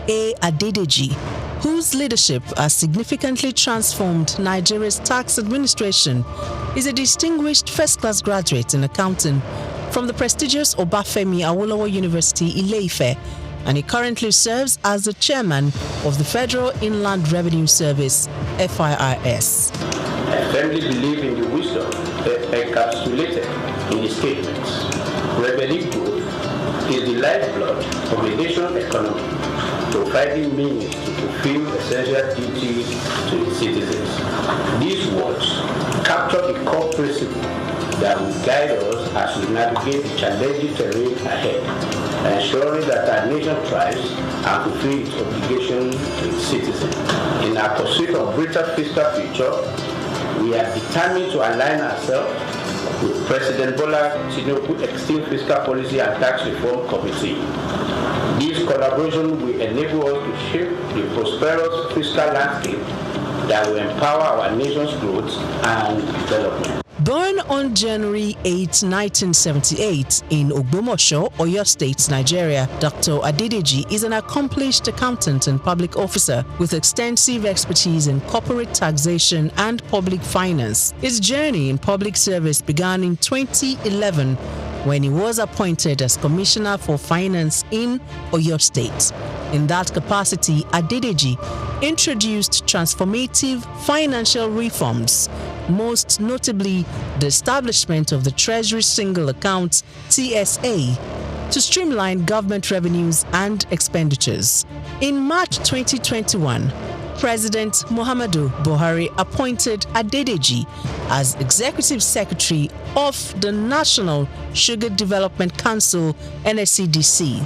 A. Adedeji, whose leadership has significantly transformed Nigeria's tax administration, is a distinguished first-class graduate in accounting from the prestigious Obafemi Awolowo University, Ile-Ife, and he currently serves as the chairman of the Federal Inland Revenue Service, FIRS. I firmly believe in the wisdom encapsulated in the statements. Revenue growth is the lifeblood of a nation's economy, providing means to fulfill essential duties to its citizens. These words capture the core principle that will guide us as we navigate the challenging terrain ahead, ensuring that our nation thrives and fulfills its obligation to its citizens. In our pursuit of greater fiscal future, we are determined to align ourselves with President Bola Tinubu's Extreme Fiscal Policy and Tax Reform Committee. This collaboration will enable us to shape the prosperous fiscal landscape that will empower our nation's growth and development. Born on January 8, 1978 in Ogbomoso, Oyo State, Nigeria, Dr. Adedeji is an accomplished accountant and public officer with extensive expertise in corporate taxation and public finance. His journey in public service began in 2011 when he was appointed as Commissioner for Finance in Oyo State. In that capacity, Adedeji introduced transformative financial reforms, most notably the establishment of the Treasury Single Account (TSA) to streamline government revenues and expenditures. In March 2021, President Muhammadu Buhari appointed Adedeji as Executive Secretary of the National Sugar Development Council (NSCDC).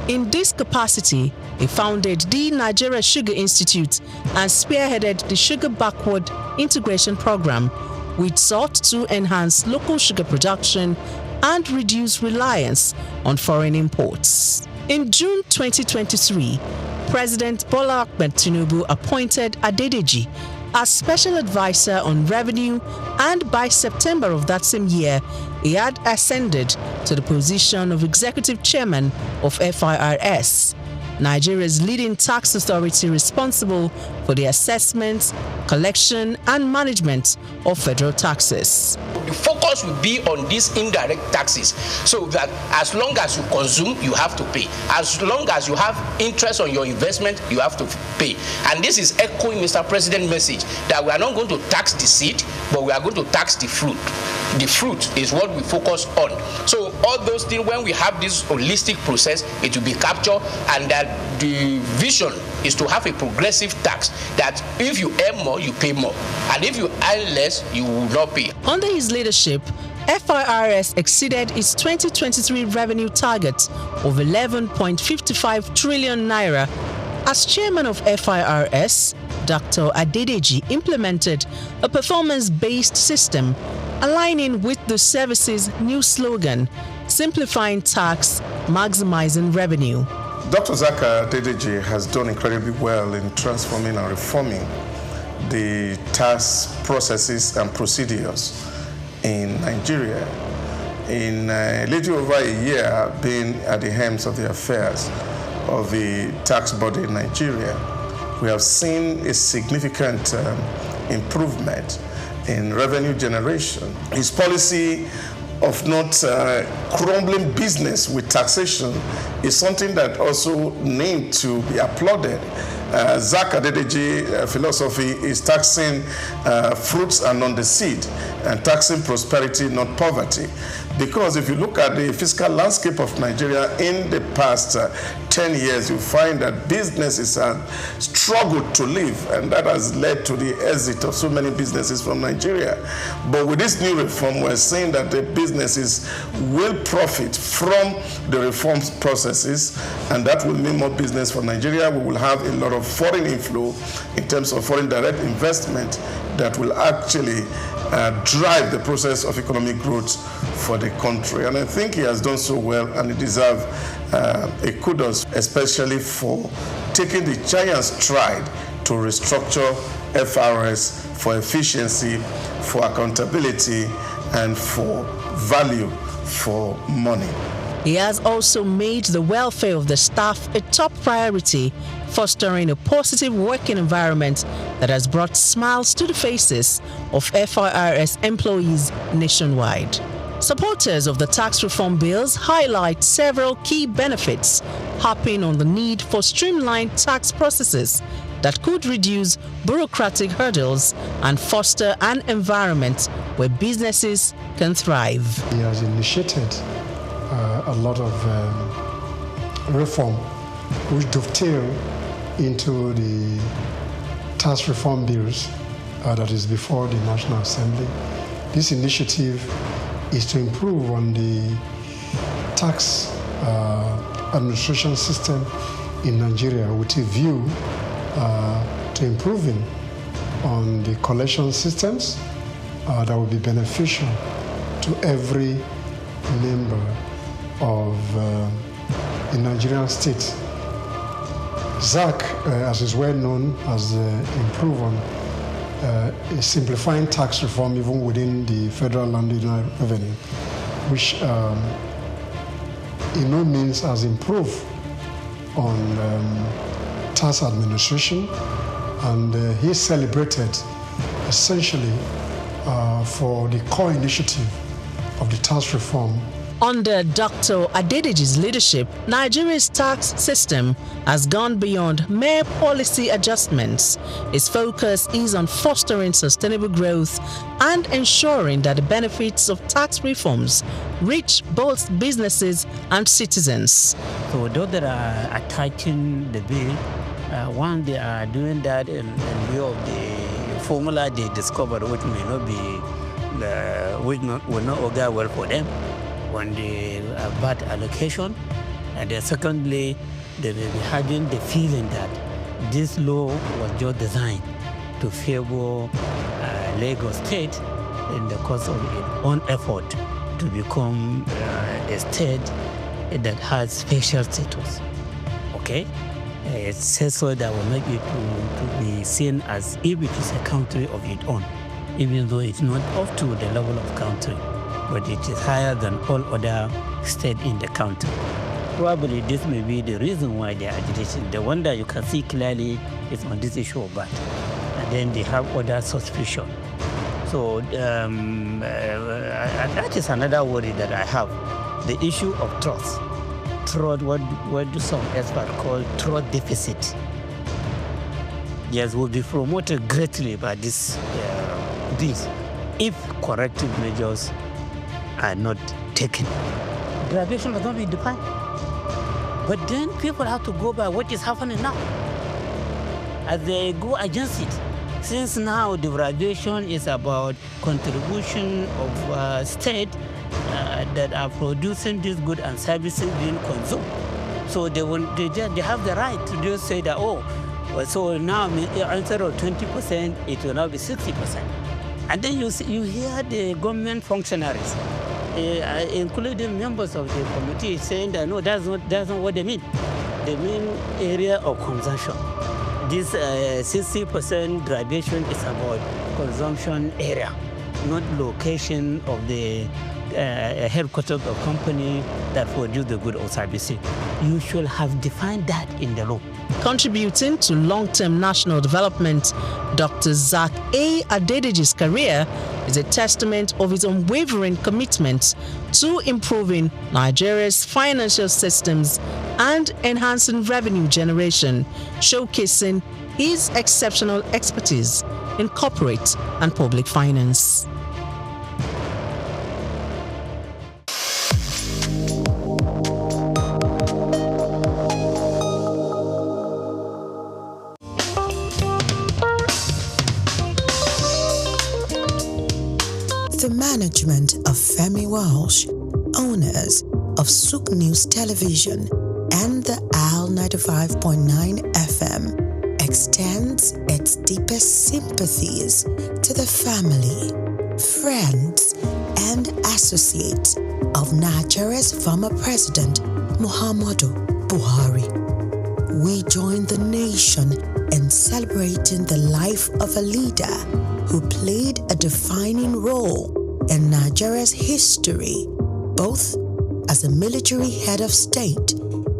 In this capacity, he founded the Nigeria Sugar Institute and spearheaded the Sugar Backward Integration Program, which sought to enhance local sugar production and reduce reliance on foreign imports. In June 2023, President Bola Ahmed Tinubu appointed Adedeji as Special Advisor on Revenue, and by September of that same year, he had ascended to the position of Executive Chairman of FIRS, Nigeria's leading tax authority responsible for the assessment, collection, and management of federal taxes. The focus will be on these indirect taxes, so that as long as you consume, you have to pay. As long as you have interest on your investment, you have to pay. And this is echoing Mr. President's message that we are not going to tax the seed, but we are going to tax the fruit. The fruit is what we focus on. So all those things, when we have this holistic process, it will be captured, and that the vision is to have a progressive tax, that if you earn more, you pay more, and if you earn less, you will not pay. Under his leadership, FIRS exceeded its 2023 revenue target of 11.55 trillion naira. As chairman of FIRS, Dr. Adedeji implemented a performance-based system aligning with the service's new slogan, simplifying tax, maximizing revenue. Dr. Souq Adedeji has done incredibly well in transforming and reforming the tax processes and procedures in Nigeria. In a little over a year being at the helm of the affairs of the tax body in Nigeria, we have seen a significant improvement in revenue generation. His policy of not crumbling business with taxation is something that also needs to be applauded. Souq Adedeji philosophy is taxing fruits and not the seed, and taxing prosperity, not poverty. Because if you look at the fiscal landscape of Nigeria in the past 10 years, you find that businesses have struggled to live, and that has led to the exit of so many businesses from Nigeria. But with this new reform, we're saying that the businesses will profit from the reform processes, and that will mean more business for Nigeria. We will have a lot of foreign inflow in terms of foreign direct investment that will actually drive the process of economic growth for the country. And I think he has done so well, and he deserves a kudos, especially for taking the giant stride to restructure FIRS for efficiency, for accountability, and for value for money. He has also made the welfare of the staff a top priority, fostering a positive working environment that has brought smiles to the faces of FIRS employees nationwide. Supporters of the tax reform bills highlight several key benefits, harping on the need for streamlined tax processes that could reduce bureaucratic hurdles and foster an environment where businesses can thrive. He has initiated a lot of reform which dovetail into the tax reform bills that is before the National Assembly. This initiative is to improve on the tax administration system in Nigeria with a view to improving on the collection systems that will be beneficial to every member of the Nigerian state. SOUQ, as is well known, has improved on simplifying tax reform even within the federal landed revenue, which in no means has improved on tax administration, and he celebrated essentially for the core initiative of the tax reform. Under Dr. Adedeji's leadership, Nigeria's tax system has gone beyond mere policy adjustments. Its focus is on fostering sustainable growth and ensuring that the benefits of tax reforms reach both businesses and citizens. So those that are attaching the bill, one, they are doing that in view of the formula they discovered, which may not be, will not go well for them on the bad allocation. And then secondly, they may be having the feeling that this law was just designed to favor Lagos State in the course of its own effort to become a state that has special status. Okay? It says so that will make it to be seen as if it is a country of its own, even though it's not up to the level of country, but it is higher than all other states in the country. Probably this may be the reason why they are agitating. The one that you can see clearly is on this issue of VAT, and then they have other suspicion. So that is another worry that I have. The issue of trust. Trust, what do some experts call trust deficit. Yes, will be promoted greatly by this if corrective measures are not taken. Derivation has not been defined. But then people have to go by what is happening now. As they go against it. Since now derivation is about contribution of state that are producing these goods and services being consumed. So they have the right to just say that, so now instead of 20%, it will now be 60%. And then you hear the government functionaries, including members of the committee, saying that no, that's not what they mean. They mean area of consumption. This 60% derivation is about consumption area, not location of the headquarters of company that produce the good or services. You should have defined that in the law. Contributing to long-term national development, Dr. SOUQ Adedeji's career is a testament of his unwavering commitment to improving Nigeria's financial systems and enhancing revenue generation, showcasing his exceptional expertise in corporate and public finance. The management of Femi Walsh, owners of Souqnews Television and the AL 95.9 FM, extends its deepest sympathies to the family, friends, and associates of Nigeria's former President Muhammadu Buhari. We join the nation in celebrating the life of a leader who played a defining role in Nigeria's history, both as a military head of state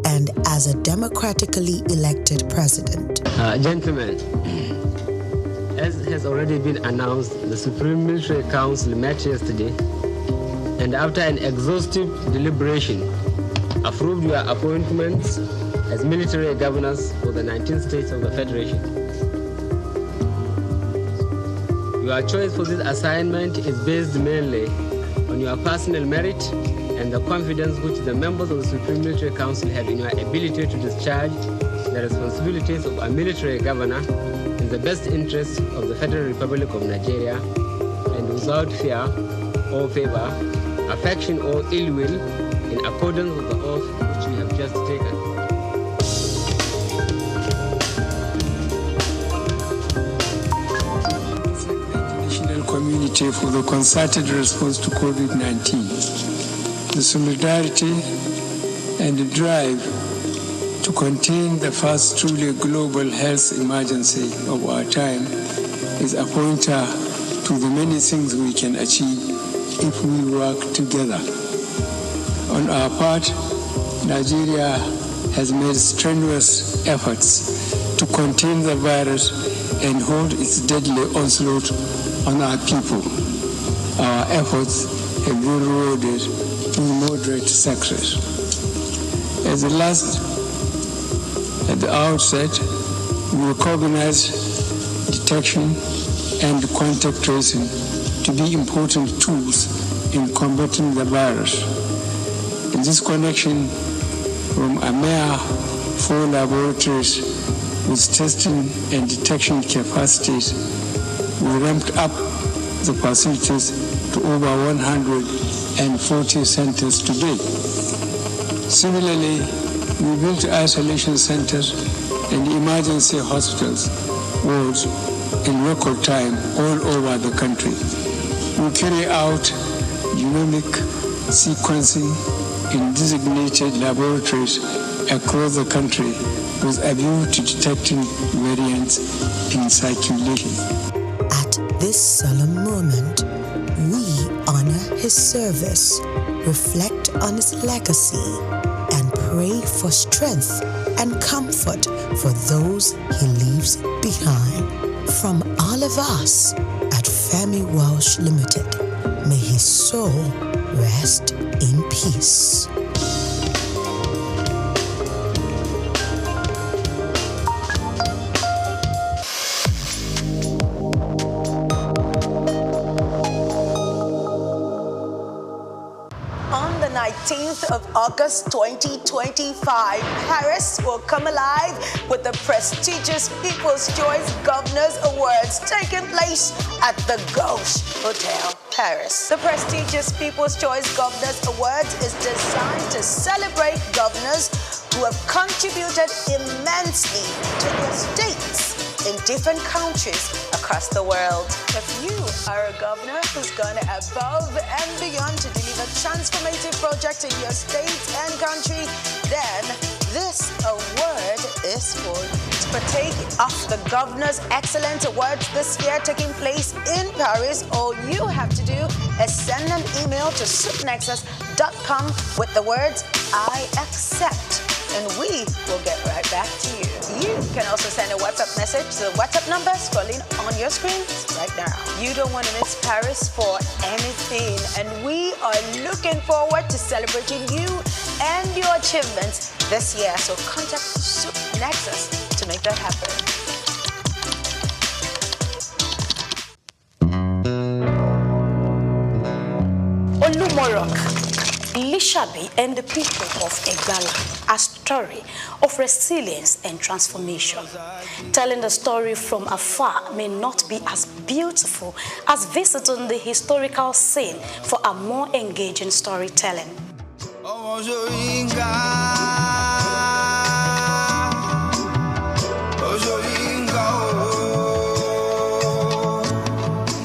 and as a democratically elected president. Gentlemen, as has already been announced, the Supreme Military Council met yesterday and after an exhaustive deliberation approved your appointments as military governors for the 19 states of the Federation. Your choice for this assignment is based mainly on your personal merit and the confidence which the members of the Supreme Military Council have in your ability to discharge the responsibilities of a military governor in the best interest of the Federal Republic of Nigeria and without fear or favor, affection or ill will, in accordance with the oath which you have just taken. Community for the concerted response to COVID-19. The solidarity and the drive to contain the first truly global health emergency of our time is a pointer to the many things we can achieve if we work together. On our part, Nigeria has made strenuous efforts to contain the virus and hold its deadly onslaught on our people. Our efforts have been rewarded with moderate success. At the outset, we recognize detection and contact tracing to be important tools in combating the virus. In this connection, from a mere 4 laboratories with testing and detection capacities, we ramped up the facilities to over 140 centers today. Similarly, we built isolation centers and emergency hospitals wards in record time all over the country. We carry out genomic sequencing in designated laboratories across the country with a view to detecting variants in circulation. At this solemn moment, we honor his service, reflect on his legacy, and pray for strength and comfort for those he leaves behind. From all of us at Femi Walsh Limited, may his soul rest in peace. On the 19th of August 2025, Paris will come alive with the prestigious People's Choice Governors Awards taking place at the Gauche Hotel, Paris. The prestigious People's Choice Governors Awards is designed to celebrate governors who have contributed immensely to their states in different countries across the world. If you are a governor who's gone above and beyond to deliver transformative projects in your state and country, then this award is for you. To partake of the Governor's Excellence Awards this year taking place in Paris, all you have to do is send an email to SOUQnexus.com with the words, "I accept," and we will get right back to you. You can also send a WhatsApp message to the WhatsApp number scrolling on your screen right now. You don't want to miss Paris for anything, and we are looking forward to celebrating you and your achievements this year. So contact SOUQ Nexus to make that happen. Olumorok, Lishabi and the people of Egala, a story of resilience and transformation. Telling the story from afar may not be as beautiful as visiting the historical scene for a more engaging storytelling.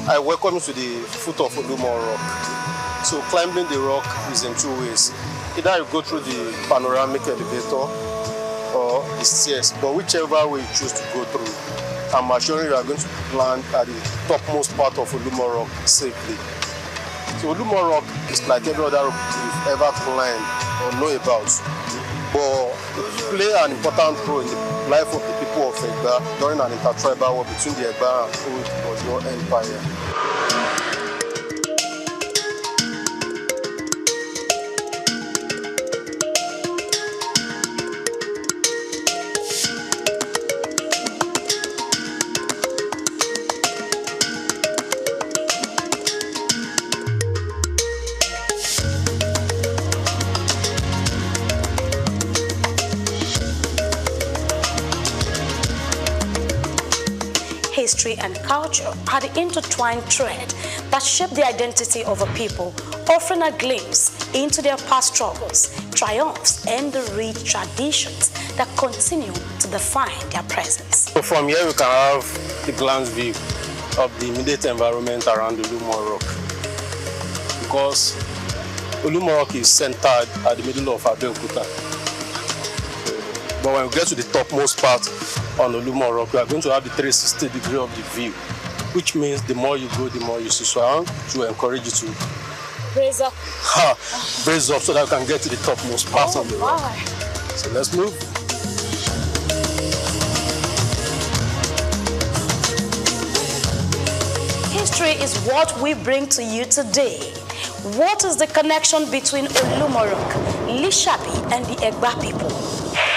I welcome you to the foot of Olumorok. So climbing the rock is in 2 ways. Either you go through the panoramic elevator or the stairs, but whichever way you choose to go through, I'm assuring you are going to land at the topmost part of Olumorok safely. So Olumo Rock is like every other rock you've ever climbed or know about. But it plays an important role in the life of the people of Egba during an intertribal war between the Egba and Old Oyo Empire. History and culture are the intertwined thread that shape the identity of a people, offering a glimpse into their past struggles, triumphs, and the rich traditions that continue to define their presence. So from here we can have a glance view of the immediate environment around Olumo Rock. Because Olumo Rock is centered at the middle of Abeokuta. But when we get to the topmost part on Olumo Rock, we are going to have the 360 degree of the view, which means the more you go, the more you see. So I want to encourage you to Brace up. Brace up so that we can get to the topmost part of the rock. So let's move. History is what we bring to you today. What is the connection between Olumo Rock, Lishabi, and the Egba people?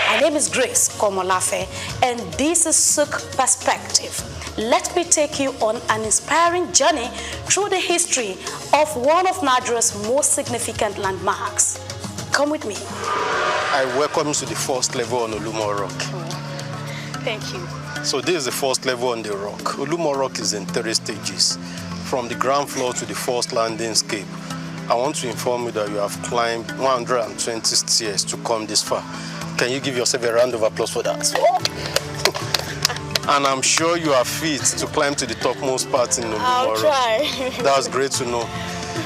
My name is Grace Komolafe, and this is SOUQ Perspective. Let me take you on an inspiring journey through the history of one of Nigeria's most significant landmarks. Come with me. I welcome you to the first level on Olumo Rock. Thank you. So this is the first level on the rock. Olumo Rock is in 3 stages, from the ground floor to the first landing scape. I want to inform you that you have climbed 120 stairs to come this far. Can you give yourself a round of applause for that? And I'm sure you are fit to climb to the topmost part in Olumo Rock. I'll try. That's great to know.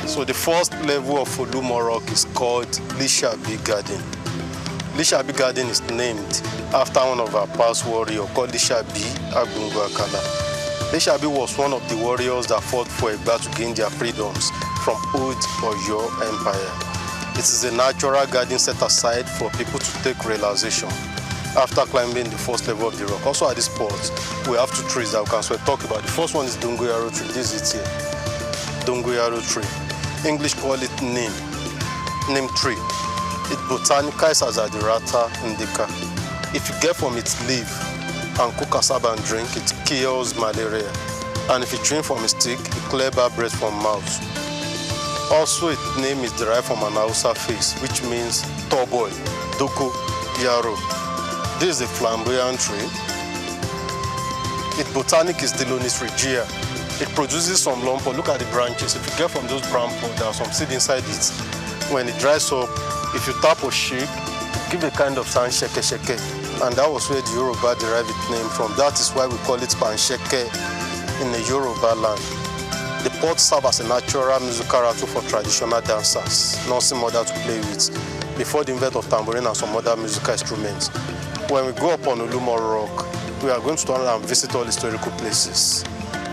So the first level of Olumo Rock is called Lishabi Garden. Lishabi Garden is named after one of our past warriors called Lishabi Agungu Akala. Lishabi was one of the warriors that fought for Egba to gain their freedoms from Old Oyo Empire. It is a natural garden set aside for people to take relaxation after climbing the first level of the rock. Also at this spot, we have 2 trees that we can talk about. The first one is Dongoyaro tree. This is it here. Dongoyaro tree. English call it neem tree. It botanicizes as Adirata indica. If you get from its leaf and cook cassava and drink, it kills malaria. And if you drink from its stick, it clears bad breath from mouth. Also, its name is derived from an Hausa face, which means tall boy, Doko Yaro. This is a flamboyant tree. Its botanic is Dilonis regia. It produces some lumpo. Look at the branches. If you get from those brown pods, there are some seed inside it. When it dries up, if you tap or shake, it gives a kind of sound sheke sheke. And that was where the Yoruba derived its name from. That is why we call it pansheke in the Yoruba land. The pods serve as a natural musical rattle for traditional dancers, nothing more to play with, before the invent of tambourine and some other musical instruments. When we go up on Olumo Rock, we are going to turn and visit all historical places.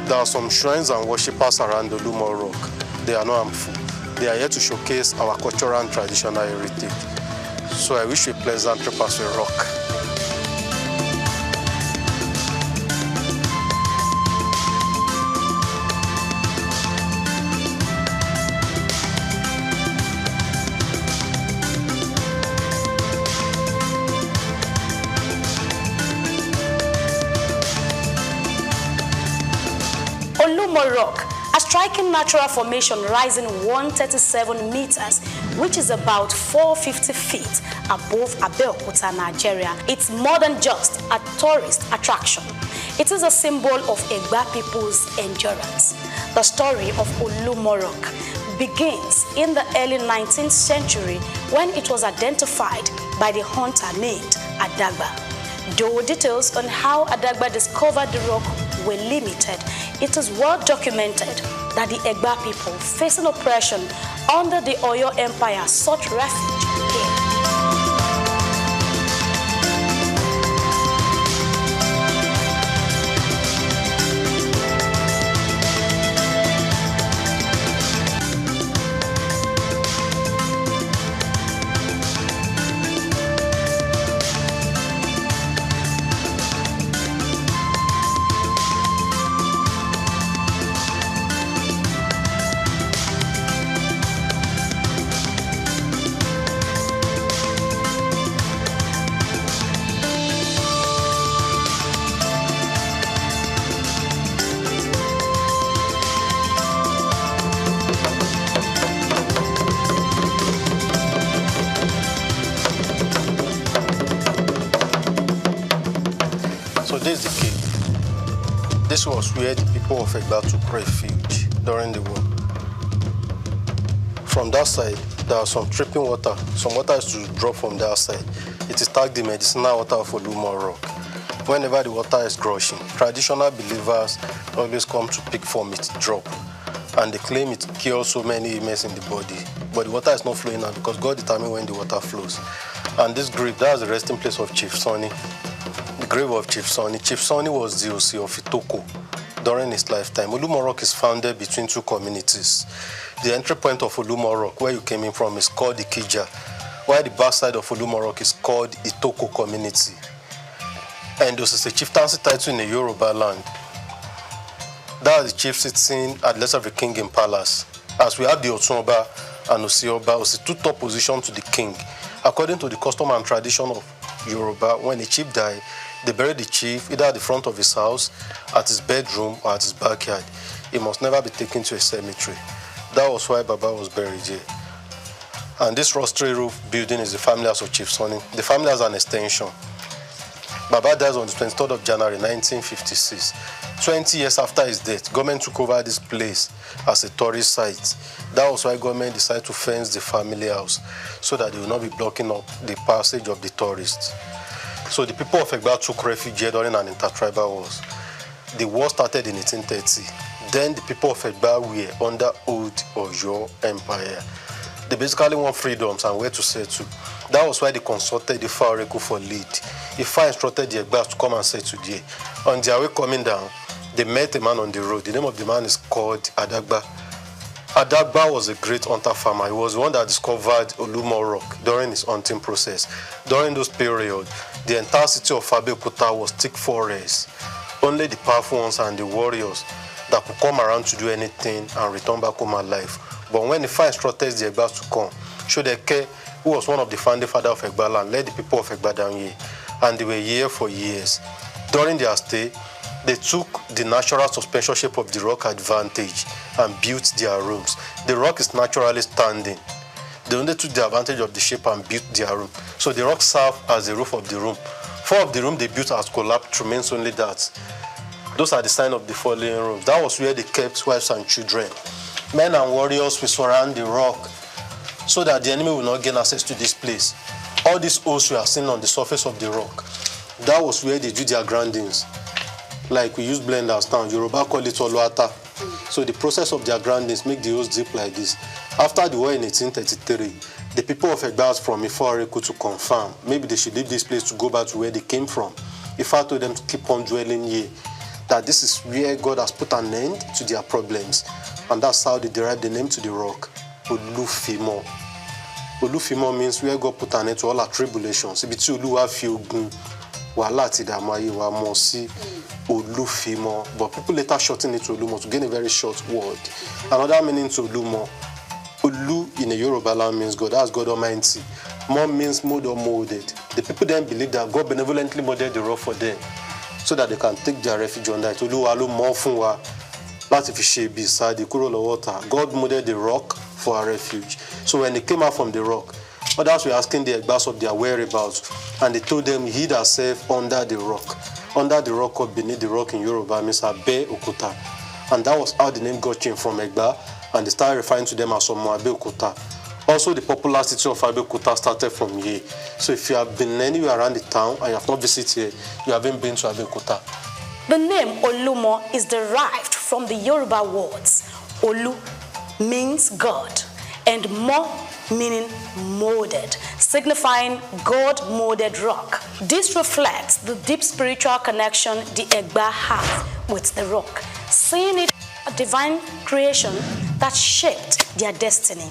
There are some shrines and worshippers around Olumo Rock. They are not harmful. They are here to showcase our cultural and traditional heritage. So I wish you a pleasant trip as we rock. Olumo Rock, a striking natural formation rising 137 meters, which is about 450 feet above Abeokuta, Nigeria. It's more than just a tourist attraction. It is a symbol of Egba people's endurance. The story of Olumo Rock begins in the early 19th century when it was identified by the hunter named Adagba. Though details on how Adagba discovered the rock were limited, it is well documented that the Egba people facing oppression under the Oyo Empire sought refuge here. So this is the cave. This was where the people of Egba took refuge during the war. From that side, there are some dripping water. Some water is to drop from that side. It is tagged the medicinal water of Olumo Rock. Whenever the water is gushing, traditional believers always come to pick from it, drop. And they claim it cures so many ailments in the body. But the water is not flowing out because God determines when the water flows. And this grave, that's the resting place of Chief Sonny. The grave of Chief Sonny. Chief Sonny was the OC of Itoko during his lifetime. Olumo Rock is founded between two communities. The entry point of Olumo Rock, where you came in from, is called Ikija, while the backside of Olumo Rock is called Itoko community. And this is a chieftaincy title in the Yoruba land. That is the chief sitting at the left of the king in palace. As we have the Otunba and Osioba, it's a two-top position to the king. According to the custom and tradition of Yoruba, when a chief died, they bury the chief either at the front of his house, at his bedroom, or at his backyard. He must never be taken to a cemetery. That was why Baba was buried here. And this rostry roof building is the family house of Chief Sonny. The family has an extension. Baba dies on the 23rd of January 1956. 20 years after his death, government took over this place as a tourist site. That was why government decided to fence the family house so that they will not be blocking up the passage of the tourists. So the people of Egba took refuge here during an intertribal wars. The war started in 1830. Then the people of Egba were under old Oyo Empire. They basically want freedoms and where to settle. That was why they consulted the Ifa Oreku for lead. Ifa instructed the Egbas to come and settle there. On their way coming down, they met a man on the road. The name of the man is called Adagba. Adagba was a great hunter farmer. He was the one that discovered Olumo Rock during his hunting process. During those periods, the entire city of Abeokuta was thick forest. Only the powerful ones and the warriors that could come around to do anything and return back home alive. But when the Ifa instructed the Egbas to come, Shodeke, who was one of the founding fathers of Egba land, led the people of Egba down here. And they were here for years. During their stay, they took the natural suspension shape of the rock advantage and built their rooms. The rock is naturally standing. They only took the advantage of the shape and built their room. So the rock served as the roof of the room. 4 of the rooms they built has collapsed, remains only that. Those are the signs of the fallen rooms. That was where they kept wives and children. Men and warriors will surround the rock so that the enemy will not gain access to this place. All these holes we are seeing on the surface of the rock, that was where they do their grindings. Like we use blenders now, Yoruba call it Oluata. So the process of their grindings make the holes deep like this. After the war in 1833, the people of Egba asked from Ifa Oreku to confirm maybe they should leave this place to go back to where they came from. Ifa told them to keep on dwelling here, that this is where God has put an end to their problems. And that's how they derived the name to the rock, Olufimo. Olufimo means where God put an end to all our tribulations. Ibiti Oluwa fi ogun wàhálà ti dààmú ayé wa mọ̀ sí Olufimo. But people later shorten it to Olumo to gain a very short word. Another meaning to Olumo, Olu in the Yoruba land means God. That's God Almighty. Mo means mode or molded. The people then believe that God benevolently molded the rock for them so that they can take their refuge under it. Oluwa ló mọ̀ fún wa láti fi ṣe ibi ìsádi kúrò lọ́wọ́ ọ̀tá. God molded the rock for our refuge. So when they came out from the rock, others were asking the Egbas of their whereabouts, and they told them, hid ourselves under the rock. Under the rock or beneath the rock in Yoruba means Abe Okuta. And that was how the name got changed from Egba, and they started referring to them as Omo Abe Okuta. Also, the popular city of Abe Okuta started from here. So if you have been anywhere around the town and you have not visited here, you haven't been to Abe Okuta. The name Olumo is derived from the Yoruba words Olu means God and Mo meaning molded, signifying God-molded rock. This reflects the deep spiritual connection the Egba have with the rock, seeing it as a divine creation that shaped their destiny.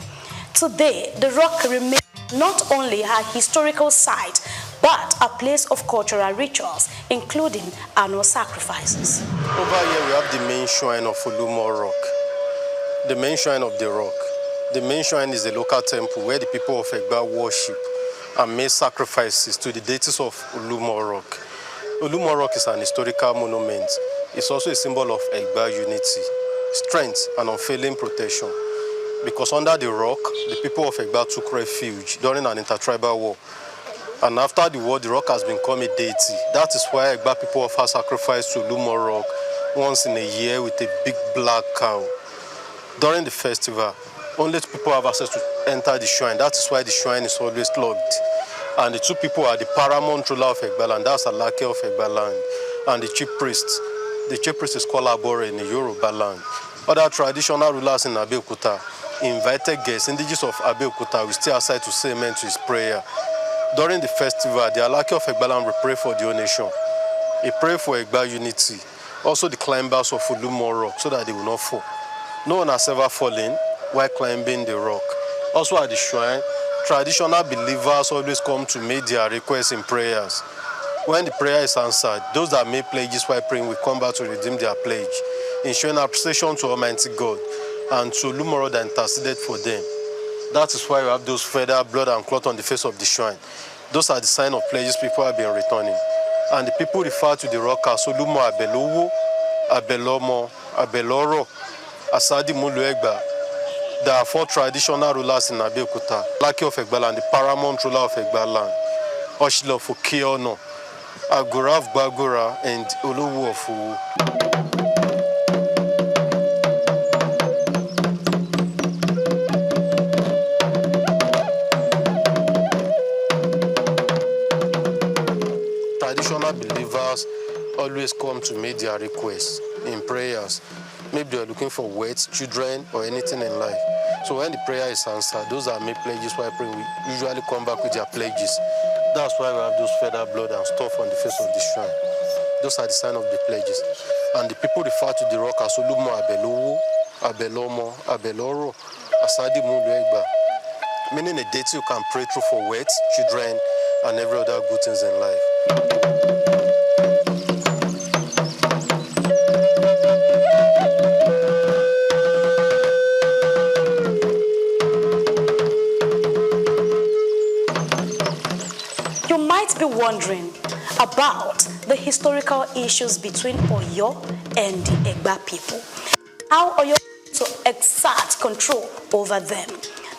Today, the rock remains not only a historical site, but a place of cultural rituals, including annual sacrifices. Over here, we have the main shrine of Olumo Rock, the main shrine of the rock. The main shrine is a local temple where the people of Egba worship and make sacrifices to the deities of Olumo Rock. Olumo Rock is an historical monument. It's also a symbol of Egba unity, strength, and unfailing protection. Because under the rock, the people of Egba took refuge during an intertribal war. And after the war, the rock has become a deity. That is why Egba people offer sacrifice to Olumo Rock once in a year with a big black cow. During the festival, only 2 people have access to enter the shrine. That is why the shrine is always locked. And the 2 people are the paramount ruler of Egbaland, that's Alake of Egbaland, and the chief priest. The chief priest is called Abore in the Yoruba land. Other traditional rulers in Abeokuta invited guests, indigenous of Abeokuta, will stay outside to say amen to his prayer. During the festival, the Alake of Egbaland will pray for the whole nation. He pray for Egba unity, also the climbers of Olumo Rock, so that they will not fall. No one has ever fallen while climbing the rock. Also at the shrine, traditional believers always come to make their requests in prayers. When the prayer is answered, those that made pledges while praying will come back to redeem their pledge, ensuring appreciation to Almighty God and to Olumo Rock that interceded for them. That is why you have those feather, blood, and cloth on the face of the shrine. Those are the sign of pledges people have been returning. And the people refer to the rock as Olumo Abelowo, Abelomo, Abeloro, Asadi Mulu Egba. There are 4 traditional rulers in Abeokuta: Alake of Egbaland, the paramount ruler of Egbaland, Oshilo of Okiono, Agura of Bagura, and Oluwo of Uwu. Traditional believers always come to make their requests in prayers. Maybe they're looking for words, children, or anything in life. So when the prayer is answered, those that make pledges while praying will usually come back with their pledges. That's why we have those feather, blood, and stuff on the face of the shrine. Those are the sign of the pledges. And the people refer to the rock as Olumo Abelowo, Abelomo, Abeloro, Asadi Mulu Egba, meaning a deity you can pray through for words, children, and every other good things in life. You might be wondering about the historical issues between Oyo and the Egba people. How Oyo to exert control over them.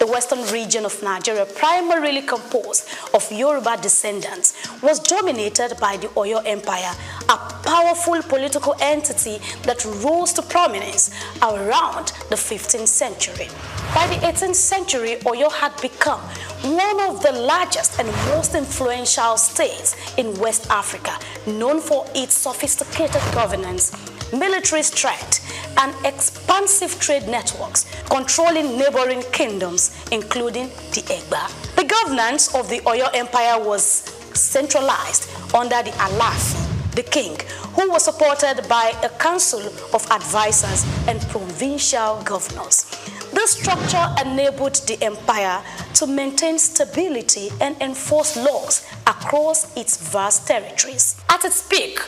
The western region of Nigeria, primarily composed of Yoruba descendants, was dominated by the Oyo Empire, a powerful political entity that rose to prominence around the 15th century. By the 18th century, Oyo had become one of the largest and most influential states in West Africa, known for its sophisticated governance, military strength, and expansive trade networks, controlling neighboring kingdoms, including the Egba. The governance of the Oyo Empire was centralized under the Alafi, the king, who was supported by a council of advisors and provincial governors. This structure enabled the empire to maintain stability and enforce laws across its vast territories. At its peak,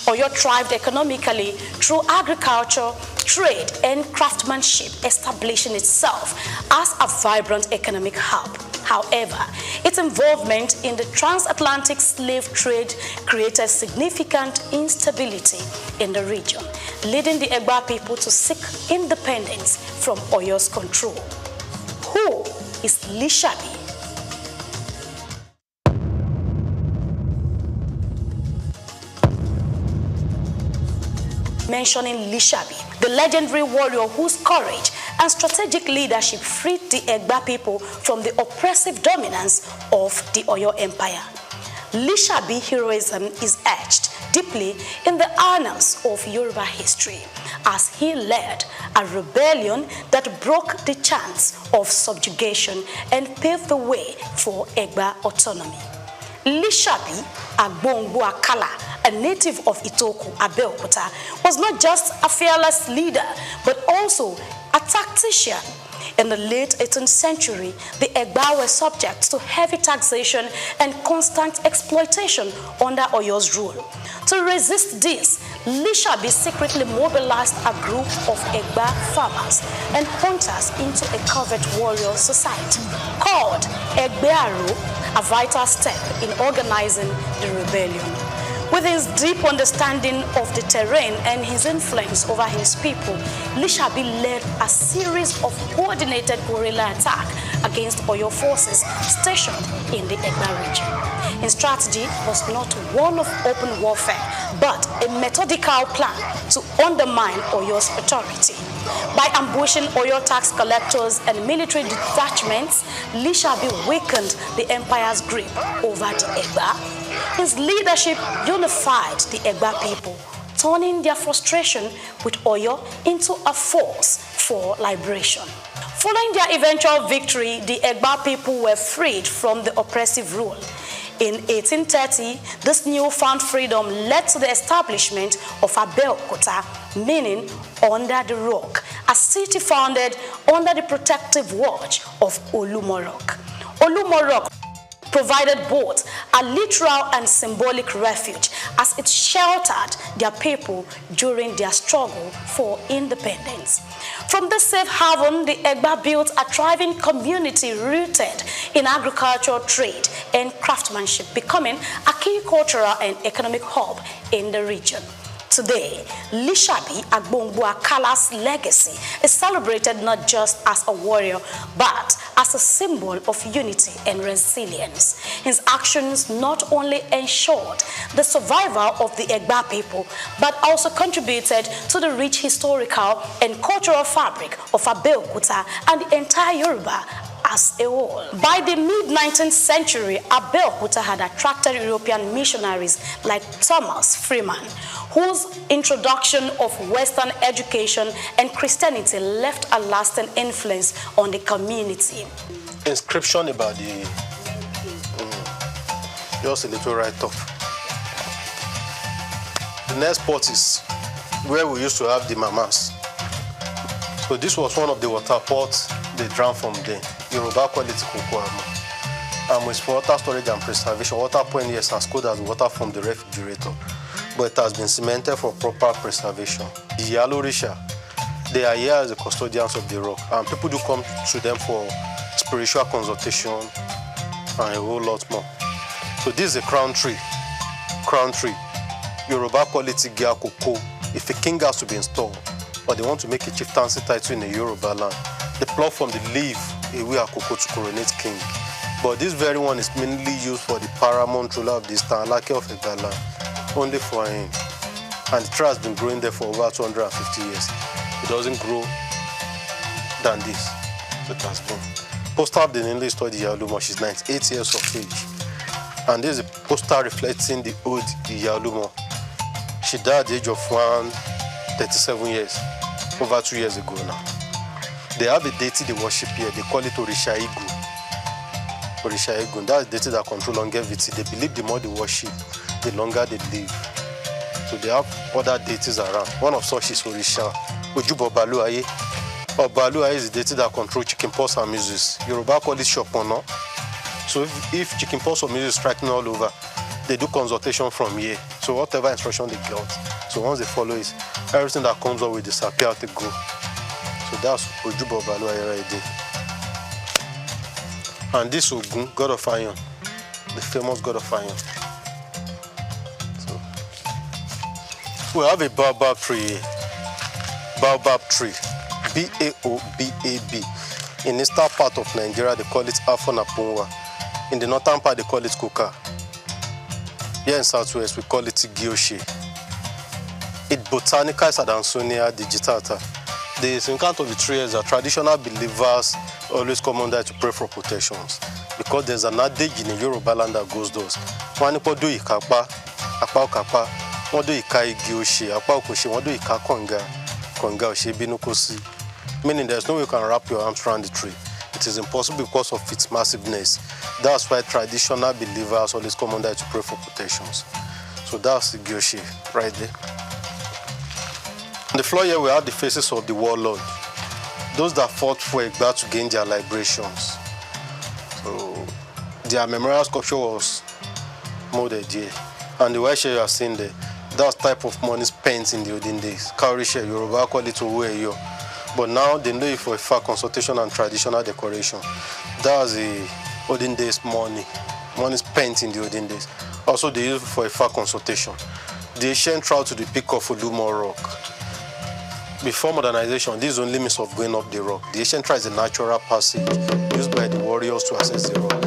Oyo thrived economically through agriculture, trade, and craftsmanship, establishing itself as a vibrant economic hub. However, its involvement in the transatlantic slave trade created significant instability in the region, leading the Egba people to seek independence from Oyo's control. Who is Lishabi? Mentioning Lishabi, the legendary warrior whose courage and strategic leadership freed the Egba people from the oppressive dominance of the Oyo Empire. Lishabi heroism is etched deeply in the annals of Yoruba history, as he led a rebellion that broke the chance of subjugation and paved the way for Egba autonomy. Lishabi Agbongbu Akala, a native of Itoku, Abeokuta, was not just a fearless leader, but also a tactician. In the late 18th century, the Egba were subject to heavy taxation and constant exploitation under Oyo's rule. To resist this, Lishabi secretly mobilized a group of Egba farmers and hunters into a covert warrior society called Egbearo, a vital step in organizing the rebellion. With his deep understanding of the terrain and his influence over his people, Lishabi led a series of coordinated guerrilla attacks against Oyo forces stationed in the Egba region. His strategy was not one of open warfare, but a methodical plan to undermine Oyo's authority. By ambushing Oyo tax collectors and military detachments, Lishabi weakened the empire's grip over the Egba. His leadership unified the Egba people, turning their frustration with Oyo into a force for liberation. Following their eventual victory, the Egba people were freed from the oppressive rule. In 1830, this newfound freedom led to the establishment of Abeokuta, meaning under the rock, a city founded under the protective watch of Olumorok. Olumorok provided both a literal and symbolic refuge as it sheltered their people during their struggle for independence. From this safe haven, the Egba built a thriving community rooted in agriculture, trade, and craftsmanship, becoming a key cultural and economic hub in the region. Today, Lishabi Agbongbu Akala's legacy is celebrated not just as a warrior, but as a symbol of unity and resilience. His actions not only ensured the survival of the Egba people, but also contributed to the rich historical and cultural fabric of Abeokuta and the entire Yoruba as a whole. By the mid-19th century, Abeokuta had attracted European missionaries like Thomas Freeman, whose introduction of Western education and Christianity left a lasting influence on the community. Inscription about the just a little write-up. The next spot is where we used to have the mamas. So this was one of the water pots they drank from there. Yoruba quality cocoa. With water storage and preservation, water point is as good as water from the refrigerator, but it has been cemented for proper preservation. The Yalorisha, they are here as the custodians of the rock, and people do come to them for spiritual consultation and a whole lot more. So this is a crown tree. Crown tree. Yoruba quality Gia cocoa. If a king has to be installed, or they want to make a chieftaincy title in a Yoruba land, they pluck from the leaf away a cocoa to coronate king. But this very one is mainly used for the paramount ruler of this town, Lake of Egala, only for him. And the tree has been growing there for over 250 years. It doesn't grow than this. So it has been. Poster of the Nile study Iyalumo, she's 98 years of age. And this is a poster reflecting the old Iyalumo. She died at the age of 137 years, over 2 years ago now. They have a deity they worship here, they call it Orisha Igu. Orisha Igu, that's the deity that controls longevity. They believe the more they worship, the longer they live. So they have other deities around. One of such is Orisha Ojubo Baluaye. Baluaye is the deity that controls chickenpox and measles. Yoruba call it Shopono. So if chickenpox or measles striking all over, they do consultation from here. So whatever instruction they got, so once they follow it, everything that comes up will disappear out the go. So that's Ojubo Baluaye right there. And this Ogun, god of iron, the famous god of iron. So we have a baobab tree here. Baobab tree, B-A-O-B-A-B. In the eastern part of Nigeria, they call it Afonapunwa. In the northern part, they call it Kuka. Here in Southwest, we call it Gyoshi. It botanica is Adansonia digitata. The significance of the tree is that traditional believers always come under to pray for protections, because there's an adage in the Yoruba land that goes those. Wanipo do ikapa, apa okapa, wado ikai gyoshi, apa okoshi, wado ika konga, konga oshi binukosi. Meaning there's no way you can wrap your arms around the tree. It is impossible because of its massiveness. That's why traditional believers always come under to pray for protections. So that's the gyoshi right there. On the floor here we have the faces of the warlord, those that fought for Egba to gain their liberations. So their memorial sculpture was molded here. And the white share you are seeing there, that's type of money spent in the olden days. Cowrie share, Yoruba call it Oweyo. But now they know it for a fair consultation and traditional decoration. That's the olden days money spent in the olden days. Also they use it for a fair consultation. The ancient route to the peak of Olumo Rock. Before modernization, this is only means of going up the rock. The ancient trail is a natural passage used by the warriors to access the rock.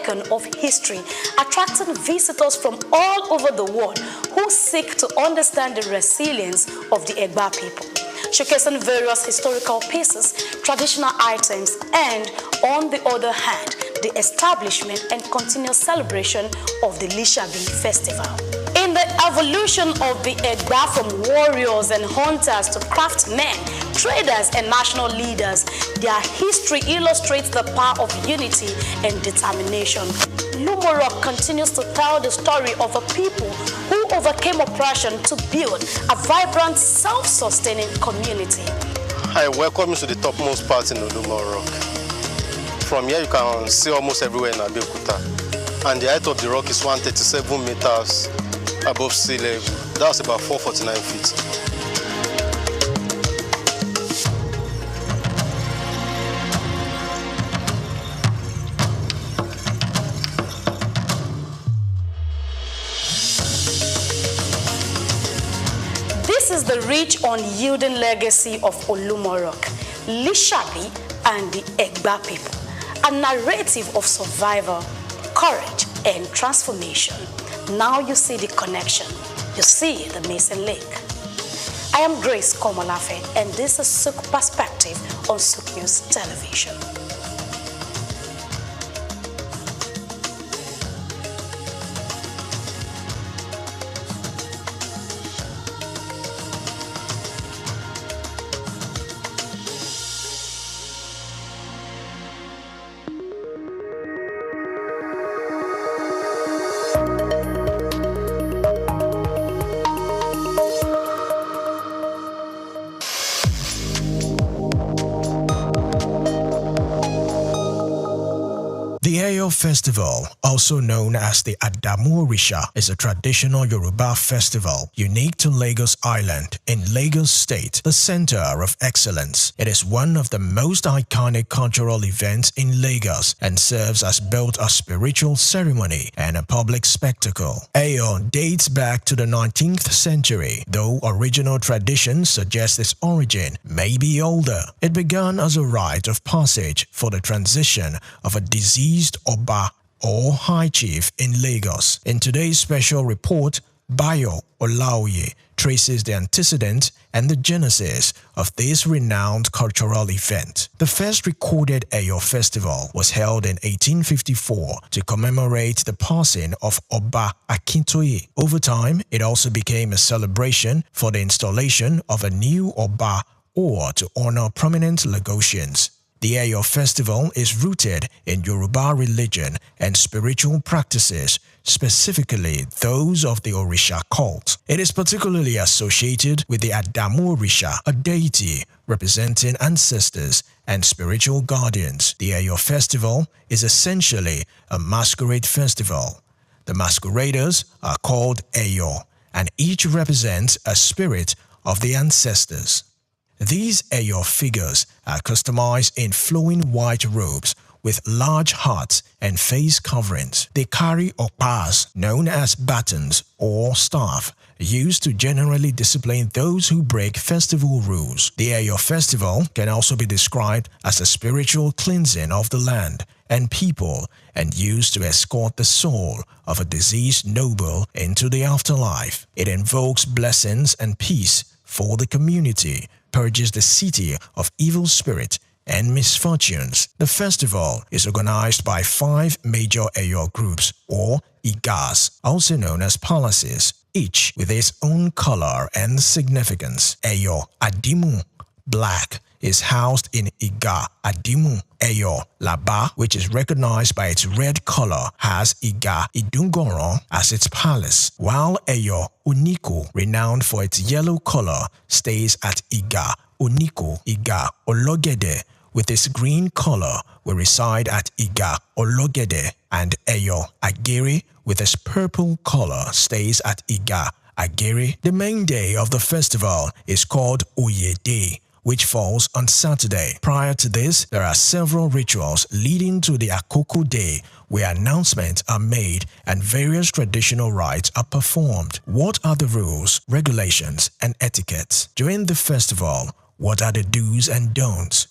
beacon of history, attracting visitors from all over the world who seek to understand the resilience of the Egba people, showcasing various historical pieces, traditional items, and, on the other hand, the establishment and continuous celebration of the Lishabi festival. In the evolution of the Egba from warriors and hunters to craftsmen, traders and national leaders, their history illustrates the power of unity and determination. Lumorok continues to tell the story of a people who overcame oppression to build a vibrant, self-sustaining community. I welcome you to the topmost part in Lumorok. From here you can see almost everywhere in Abeokuta, and the height of the rock is 137 meters above sea level. That's about 449 feet. This is the rich, unyielding legacy of Olumorok, Lishabi, and the Egba people. A narrative of survival, courage, and transformation. Now you see the connection. You see the missing link. I am Grace Komolafe, and this is SOUQ Perspective on Souqnews Television. The Eyo Festival, also known as the Adamu-Orisha, is a traditional Yoruba festival unique to Lagos Island in Lagos State, the center of excellence. It is one of the most iconic cultural events in Lagos and serves as both a spiritual ceremony and a public spectacle. Eyo dates back to the 19th century, though original traditions suggest its origin may be older. It began as a rite of passage for the transition of a deceased Oba or High Chief in Lagos. In today's special report, Bayo Olaoye traces the antecedent and the genesis of this renowned cultural event. The first recorded Eyo festival was held in 1854 to commemorate the passing of Oba Akintoye. Over time, it also became a celebration for the installation of a new Oba or to honor prominent Lagosians. The Eyo festival is rooted in Yoruba religion and spiritual practices, specifically those of the Orisha cult. It is particularly associated with the Adamu-Orisha, a deity representing ancestors and spiritual guardians. The Eyo festival is essentially a masquerade festival. The masqueraders are called Eyo, and each represents a spirit of the ancestors. These Eyo figures are customized in flowing white robes with large hats and face coverings. They carry opas, known as batons or staff, used to generally discipline those who break festival rules. The Eyo festival can also be described as a spiritual cleansing of the land and people and used to escort the soul of a deceased noble into the afterlife. It invokes blessings and peace for the community, purges the city of evil spirit and misfortunes. The festival is organized by 5 major Eyo groups or Igas, also known as palaces, each with its own color and significance. Eyo Adimu, black, is housed in Iga Adimu. Eyo Laba, which is recognized by its red color, has Iga Idungoron as its palace, while Eyo Oniko, renowned for its yellow color, stays at Iga Oniko. Iga Ologede, with its green color, will reside at Iga Ologede, and Eyo Agere, with its purple color, stays at Iga Agere. The main day of the festival is called Oye Day, which falls on Saturday. Prior to this, there are several rituals leading to the Akoko Day, where announcements are made and various traditional rites are performed. What are the rules, regulations, and etiquettes? During the festival, what are the do's and don'ts?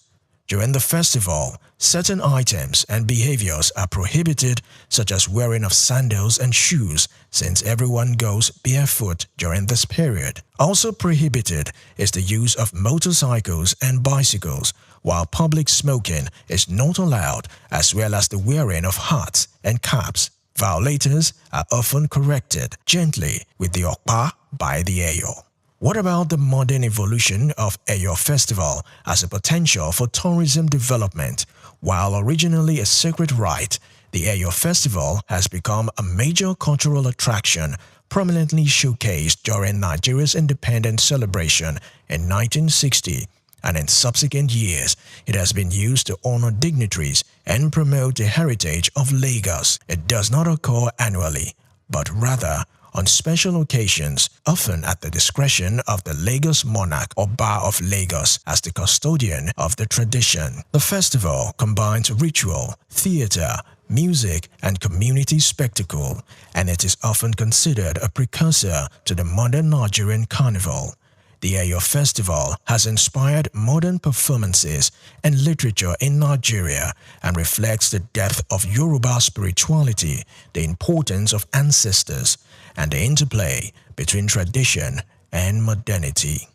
During the festival, certain items and behaviors are prohibited, such as wearing of sandals and shoes, since everyone goes barefoot during this period. Also prohibited is the use of motorcycles and bicycles, while public smoking is not allowed, as well as the wearing of hats and caps. Violators are often corrected gently with the okpa by the Eyo. What about the modern evolution of Eyo Festival as a potential for tourism development? While originally a sacred rite, the Eyo Festival has become a major cultural attraction, prominently showcased during Nigeria's independence celebration in 1960, and in subsequent years, it has been used to honor dignitaries and promote the heritage of Lagos. It does not occur annually, but rather on special occasions, often at the discretion of the Lagos monarch or Ba of Lagos as the custodian of the tradition. The festival combines ritual, theater, music, and community spectacle, and it is often considered a precursor to the modern Nigerian carnival. The Eyo Festival has inspired modern performances and literature in Nigeria and reflects the depth of Yoruba spirituality, the importance of ancestors, and the interplay between tradition and modernity.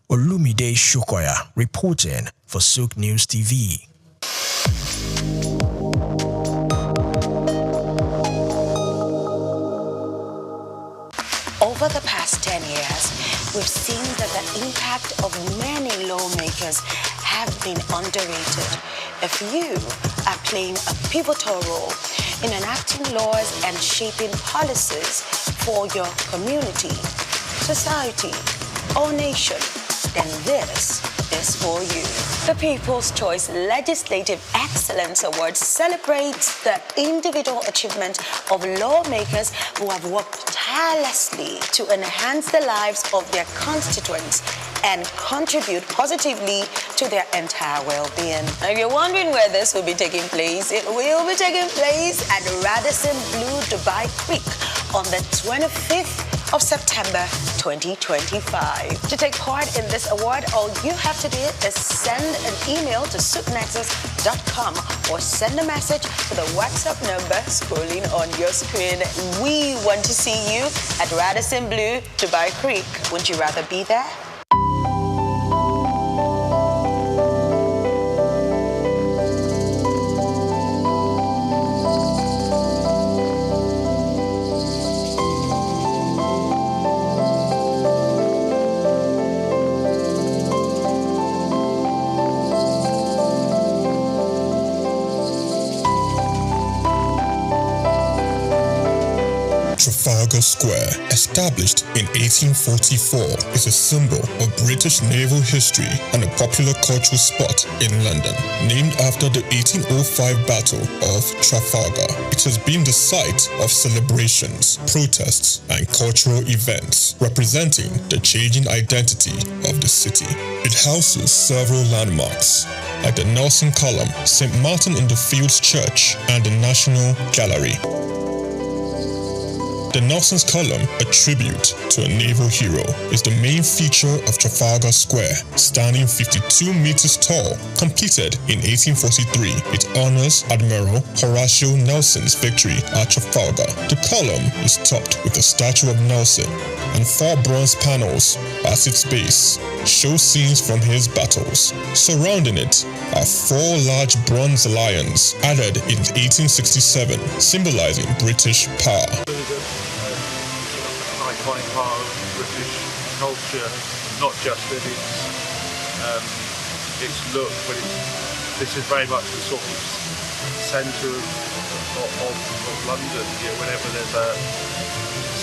Olumide Shokoya reporting for Souqnews TV. Over the past 10 years, we've seen that the impact of many lawmakers have been underrated. A few are playing a pivotal role in enacting laws and shaping policies for your community, society, or nation. Then this is for you. The People's Choice Legislative Excellence Award celebrates the individual achievement of lawmakers who have worked tirelessly to enhance the lives of their constituents and contribute positively to their entire well-being. Now, if you're wondering where this will be taking place, it will be taking place at Radisson Blu Dubai Creek on the 25th of September 2025. To take part in this award, all you have to do is send an email to SOUQnexus.com or send a message to the WhatsApp number scrolling on your screen. We want to see you at Radisson Blu Dubai Creek. Wouldn't you rather be there? Trafalgar Square, established in 1844, is a symbol of British naval history and a popular cultural spot in London. Named after the 1805 Battle of Trafalgar, it has been the site of celebrations, protests, and cultural events, representing the changing identity of the city. It houses several landmarks, like the Nelson Column, St. Martin in the Fields Church, and the National Gallery. The Nelson's Column, a tribute to a naval hero, is the main feature of Trafalgar Square. Standing 52 meters tall, completed in 1843, it honors Admiral Horatio Nelson's victory at Trafalgar. The column is topped with a statue of Nelson, and 4 bronze panels at its base show scenes from his battles. Surrounding it are 4 large bronze lions added in 1867, symbolizing British power. Iconic part of British culture, not just in its look, but this is very much the sort of centre of London. You know, whenever there's a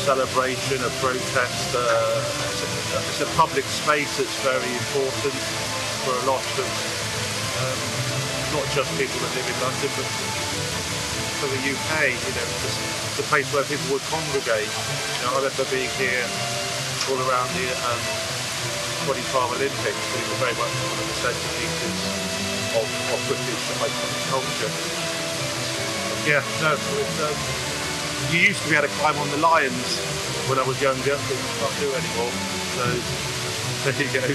celebration, a protest, it's a public space that's very important for a lot of not just people that live in London, but for the UK. You know, it's a place where people would congregate. You know, I remember being here all around the 2012 Olympics, but it was very much one of the centerpieces of British iconic culture. Yeah, no, you used to be able to climb on the lions when I was younger, but you can't do anymore. So there you go,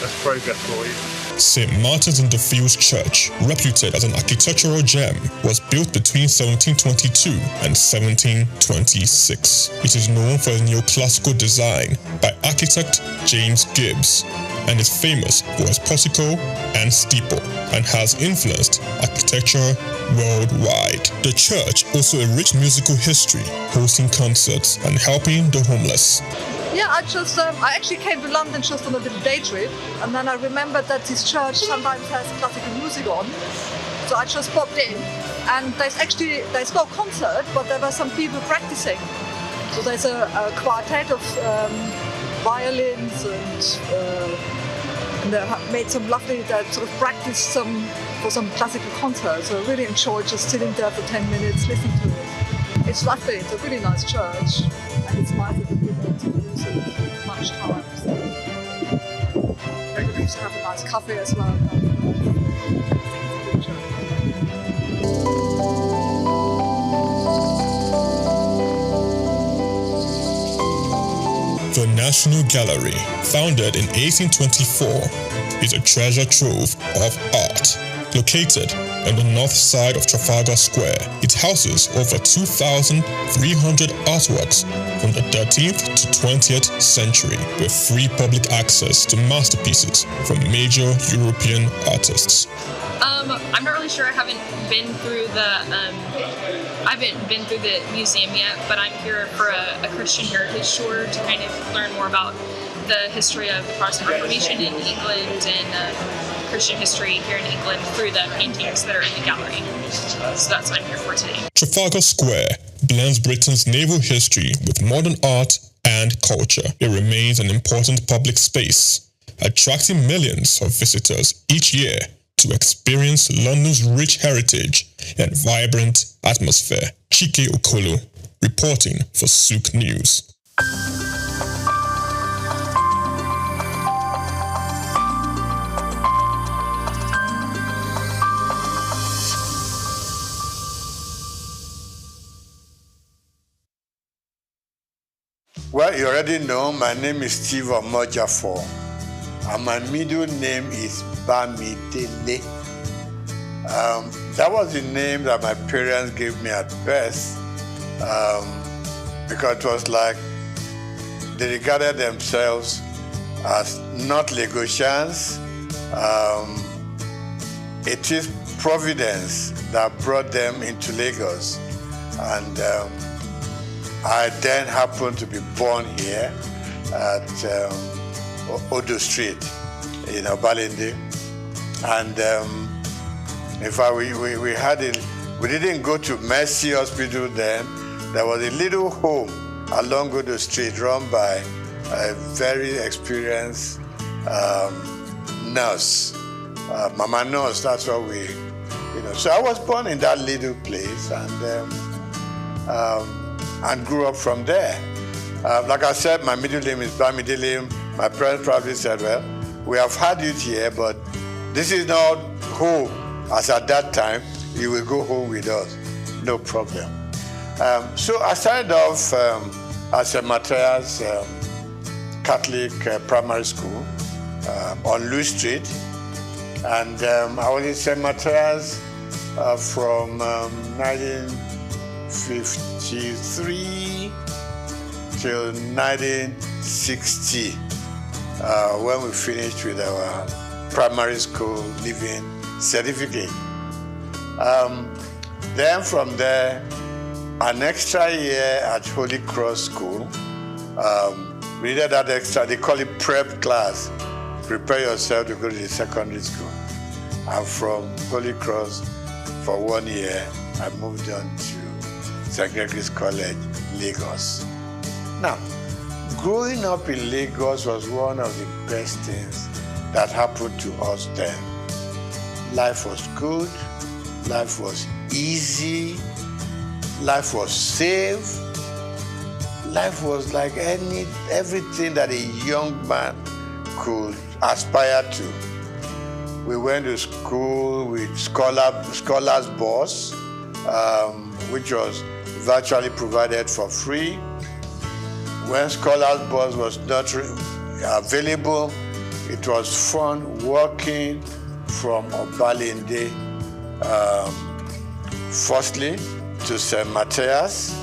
that's progress for you. St. Martin's in the Fields Church, reputed as an architectural gem, was built between 1722 and 1726. It is known for its neoclassical design by architect James Gibbs and is famous for its portico and steeple and has influenced architecture worldwide. The church also a rich musical history, hosting concerts and helping the homeless. Yeah, I actually came to London just on a little day trip, and then I remembered that this church sometimes has classical music on, so I just popped in, and there's no concert, but there were some people practicing. So there's a quartet of violins, and they made some lovely, sort of practiced for some classical concerts. So I really enjoyed just sitting there for 10 minutes, listening to it. It's lovely. It's a really nice church, and it's nice that people don't use it much time. So maybe we should have a nice coffee as well. The National Gallery, founded in 1824, is a treasure trove of art. Located on the north side of Trafalgar Square, it houses over 2,300 artworks from the 13th to 20th century with free public access to masterpieces from major European artists. I'm not really sure. I haven't been through the museum yet, but I'm here for a Christian heritage tour to kind of learn more about the history of the Protestant Reformation in England and Christian history here in England through the paintings that are in the gallery. So that's what I'm here for today. Trafalgar Square blends Britain's naval history with modern art and culture. It remains an important public space, attracting millions of visitors each year to experience London's rich heritage and vibrant atmosphere. Chike Okolo, reporting for SOUQ News. Well, you already know my name is Steve Omojafor, and my middle name is Bamidele. That was the name that my parents gave me at birth, because it was like they regarded themselves as not Lagosians. It is Providence that brought them into Lagos, and I then happened to be born here at Odo Street, Balinde. And in fact, we didn't go to Mercy Hospital then. There was a little home along Odo Street run by a very experienced nurse, Mama Nurse, that's what we, So I was born in that little place and grew up from there. Like I said, my middle name is Bamidele. My parents probably said, well, we have had you here, but this is not home. As at that time, you will go home with us. No problem. So I started off at St. Matthias Catholic Primary School on Louis Street. And I was in St. Matthias from 1953 till 1960, when we finished with our primary school leaving certificate. Then from there, an extra year at Holy Cross School. We did that extra, they call it prep class. Prepare yourself to go to the secondary school. And from Holy Cross for 1 year, I moved on to St. Gregory's College, Lagos. Now, growing up in Lagos was one of the best things that happened to us then. Life was good, life was easy, life was safe, life was like everything that a young man could aspire to. We went to school with Scholars Bus, which was virtually provided for free. When Scholars Bus was not available, it was fun walking from Obalende, firstly to St. Matthias,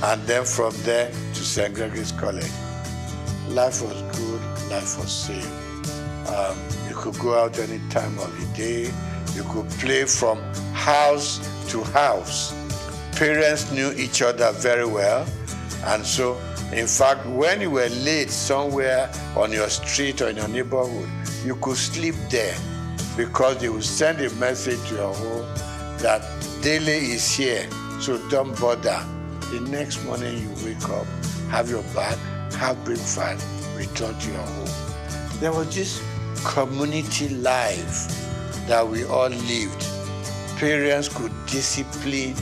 and then from there to St. Gregory's College. Life was good, life was safe. You could go out any time of the day. You could play from house to house. Parents knew each other very well. And so, in fact, when you were late somewhere on your street or in your neighborhood, you could sleep there because they would send a message to your home that Dele is here, so don't bother. The next morning you wake up, have your bath, have breakfast, return to your home. There was this community life that we all lived. Parents could discipline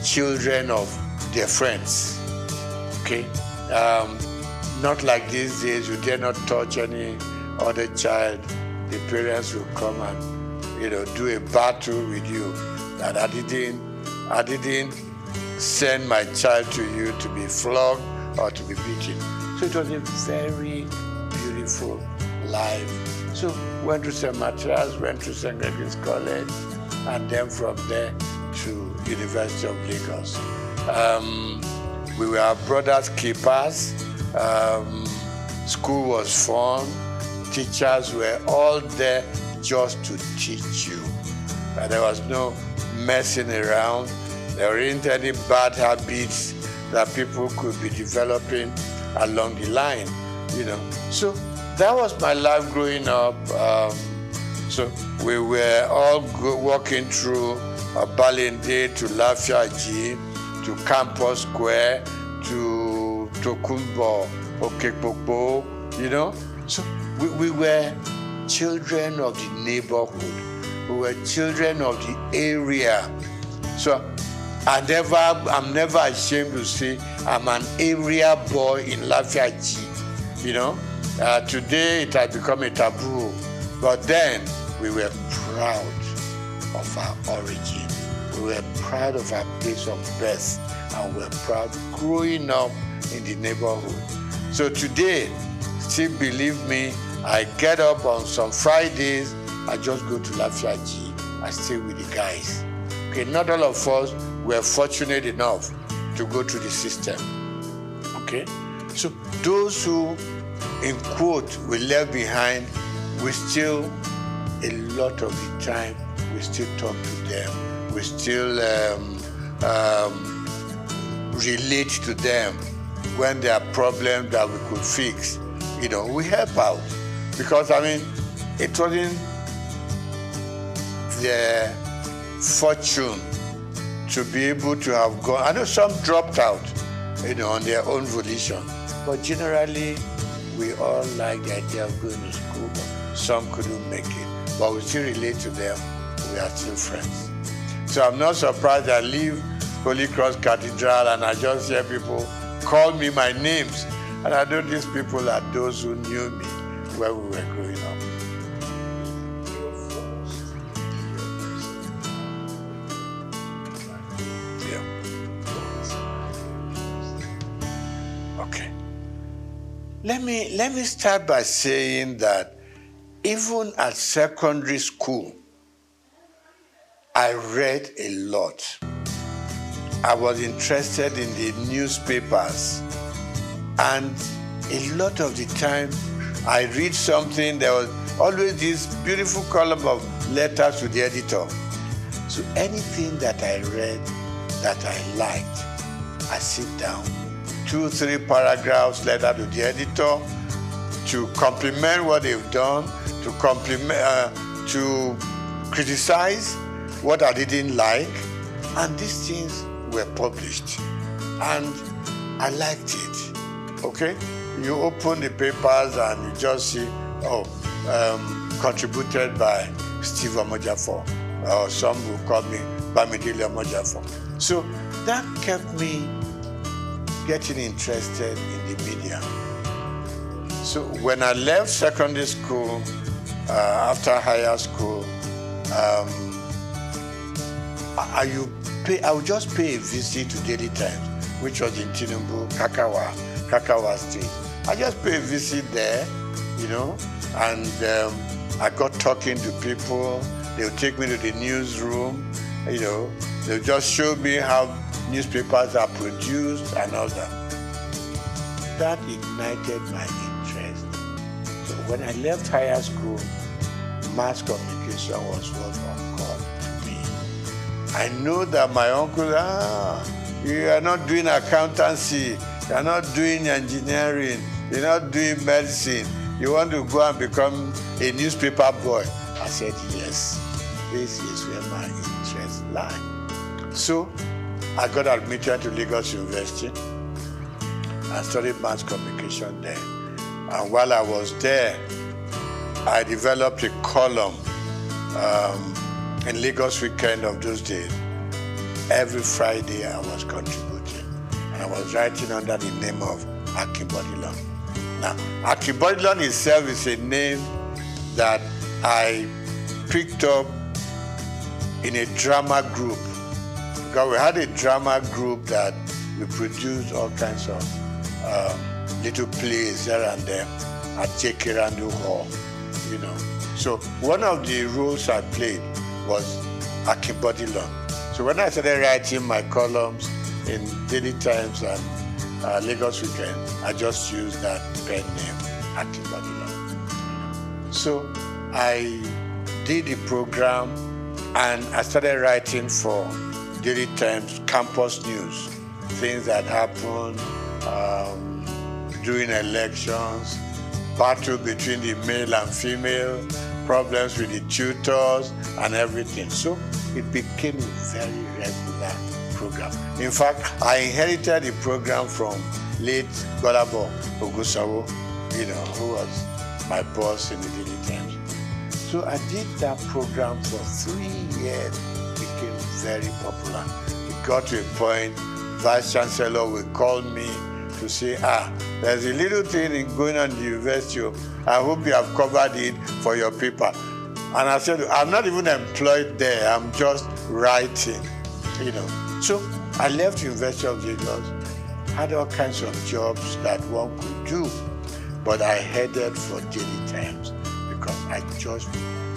children of their friends, okay? Not like these days, you dare not touch any other child. The parents will come and, do a battle with you. That I didn't send my child to you to be flogged or to be beaten. So it was a very beautiful life. So went to St. Matthias, went to St. Gregory's College, and then from there to University of Lagos. We were our brothers' keepers. School was fun. Teachers were all there just to teach you. There was no messing around. There weren't any bad habits that people could be developing along the line, So that was my life growing up. So we were all walking through Balinde to Lafiaji, to Campus Square, to Tokumbo, Okekpokpo, So we were children of the neighborhood. We were children of the area. So I'm never ashamed to say I'm an area boy in Lafiaji. Today it has become a taboo, but then we were proud of our origin. We were proud of our place of birth, and we were proud growing up in the neighborhood. So today, still believe me, I get up on some Fridays, I just go to Lafiaji, I stay with the guys. Okay, not all of us were fortunate enough to go through the system. Okay, so those who, in quote, we left behind, we still, a lot of the time, we still talk to them. We still relate to them when there are problems that we could fix. We help out. Because, it wasn't their fortune to be able to have gone. I know some dropped out, on their own volition. But generally, we all like the idea of going to school, but some couldn't make it. But we still relate to them. We are still friends. So I'm not surprised I leave Holy Cross Cathedral and I just hear people call me my names. And I know these people are those who knew me when we were growing up. Okay. Let me start by saying that even at secondary school, I read a lot. I was interested in the newspapers. And a lot of the time, I read something, there was always this beautiful column of letters to the editor. So anything that I read that I liked, I sit down, 2-3 paragraphs letter to the editor to compliment what they've done, to criticize what I didn't like, and these things were published. And I liked it. Okay? You open the papers and you just see, contributed by Steve Omojafo, or some will call me Bamidele Omojafo. So that kept me getting interested in the media. So when I left secondary school, after higher school, I would just pay a visit to Daily Times, which was in Tinubu, Kakawa State. I just pay a visit there you know, and I got talking to people. They'll take me to the newsroom, you know, they'll just show me how newspapers are produced and all that. That ignited my interest. So when I left higher school, mass communication was what occurred to me. I know that my uncle, you are not doing accountancy, you are not doing engineering, you're not doing medicine, you want to go and become a newspaper boy. I said, yes, this is where my interests lie. So I got admitted to Lagos University. I studied mass communication there. And while I was there, I developed a column in Lagos Weekend of those days. Every Friday I was contributing. And I was writing under the name of Akinbodilon. Now, Akinbodilon itself is a name that I picked up in a drama group. Because we had a drama group that we produced all kinds of little plays here and there at Jekerandu Hall, you know. So one of the roles I played was Akinbodilon. So when I started writing my columns in Daily Times and Lagos Weekend, I just used that pen name, Akinbodilon. So I did a program and I started writing for Daily Times campus news, things that happened during elections, battle between the male and female, problems with the tutors and everything. So it became a very regular program. In fact, I inherited the program from late Golabo Ogusawo, you know, who was my boss in the Daily Times. So I did that program for 3 years. It became very popular. It got to a point, Vice Chancellor would call me to say, there's a little thing going on in the university. I hope you have covered it for your paper. And I said, I'm not even employed there. I'm just writing, you know. So I left University of Lagos, had all kinds of jobs that one could do, but I headed for Daily Times because I just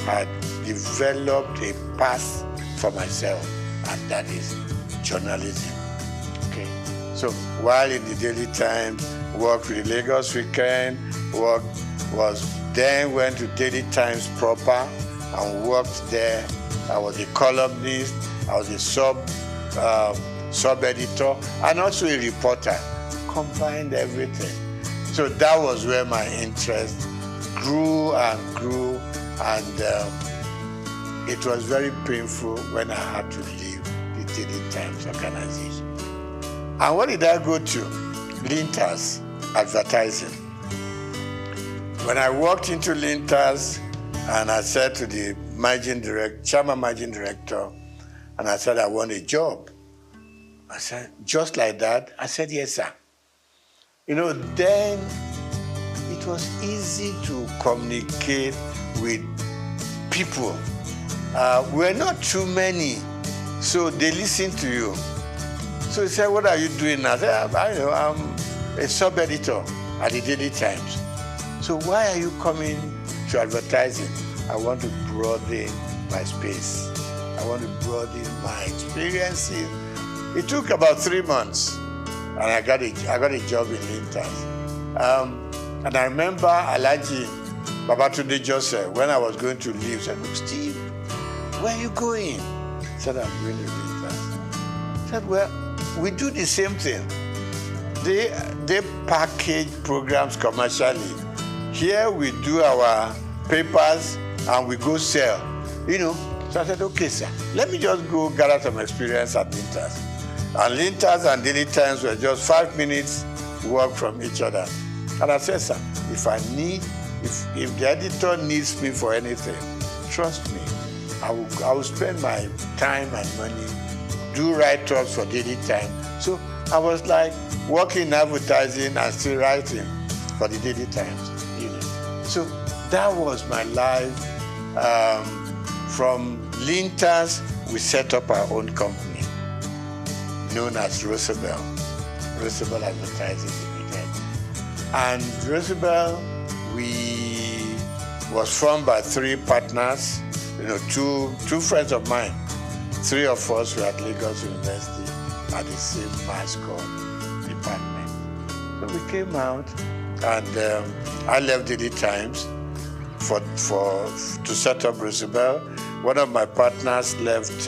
had developed a path for myself, and that is journalism. Okay. So while in the Daily Times, worked with the Lagos Weekend, went to Daily Times proper and worked there. I was a columnist, I was a sub-editor, and also a reporter. Combined everything. So that was where my interest grew and grew, and it was very painful when I had to leave the Daily Times organization. And what did I go to? Linters advertising. When I walked into Linters, and I said to the chairman managing director, and I said, I want a job. I said, just like that? I said, yes, sir. You know, then it was easy to communicate with people. We're not too many, so they listen to you. So he said, what are you doing now? I said, I'm a sub-editor at the Daily Times. So why are you coming to advertising? I want to broaden my space. I want to broaden my experiences. It took about 3 months, and I got a job in Linters. And I remember Alhaji Babatunde Joseph, when I was going to leave, said, look, Steve, where are you going? I said, I'm going to Linters. I said, well, we do the same thing. They package programs commercially. Here we do our papers and we go sell, you know. So I said, okay, sir, let me just go gather some experience at Linters. And Linters and Daily Times were just 5 minutes walk from each other. And I said, sir, if the editor needs me for anything, trust me, I will spend my time and money, do write-ups for Daily Times. So I was like working in advertising and still writing for the Daily Times. You know. So that was my life. From Linters, we set up our own company known as Roosevelt Advertising Limited. And Roosevelt, we was formed by 3 partners, two friends of mine. 3 of us were at Lagos University at the same mass comm department. So we came out, and I left Daily Times to set up Roosevelt. One of my partners left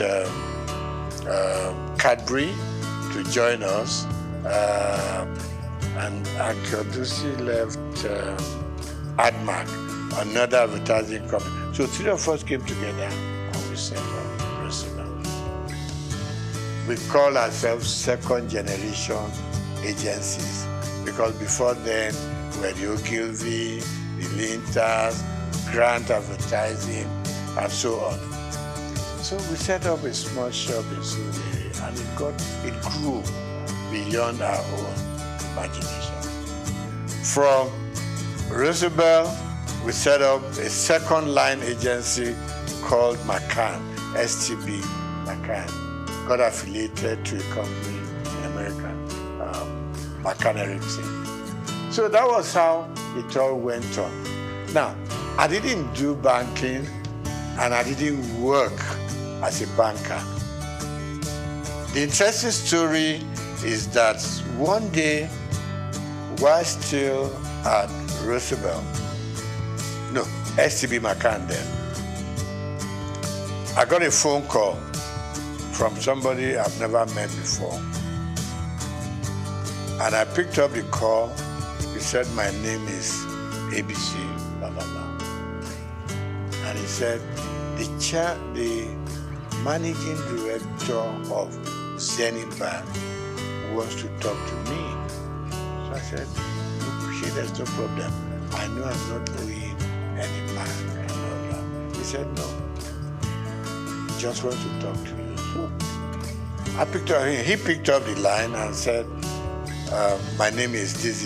Cadbury to join us, and Akodusi left AdMark, another advertising company. So 3 of us came together and we set up Roosevelt. We call ourselves second generation agencies because before then we were the Ogilvy, the Linters, Grant Advertising, and so on. So we set up a small shop in Surrey, and it grew beyond our own imagination. From Roosevelt, we set up a second line agency called McCann, STB McCann, got affiliated to a company in America, McCann Erickson. So that was how it all went on. Now, I didn't do banking and I didn't work as a banker. The interesting story is that one day, while still at Roosevelt, STB McCann then, I got a phone call from somebody I've never met before. And I picked up the call. He said, my name is ABC, blah, blah, blah. And he said, the managing director of Zenith Bank wants to talk to me. So I said, look, there's no problem. I know I'm not owing any bank and all that. He said, no. He just wants to talk to you. So I picked up him. He picked up the line and said, my name is this.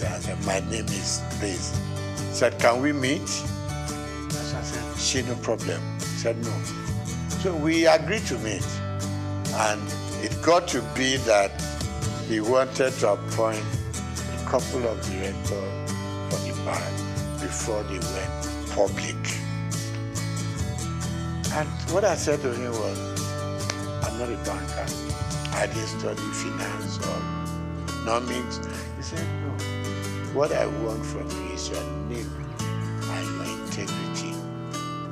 I said, my name is this. He said, can we meet? So I said, no problem. He said, no. So we agreed to meet. And it got to be that he wanted to appoint a couple of directors for the bank before they went public. And what I said to him was, I'm not a banker. I didn't study finance or economics. He said, no. What I want from you is your name and your integrity.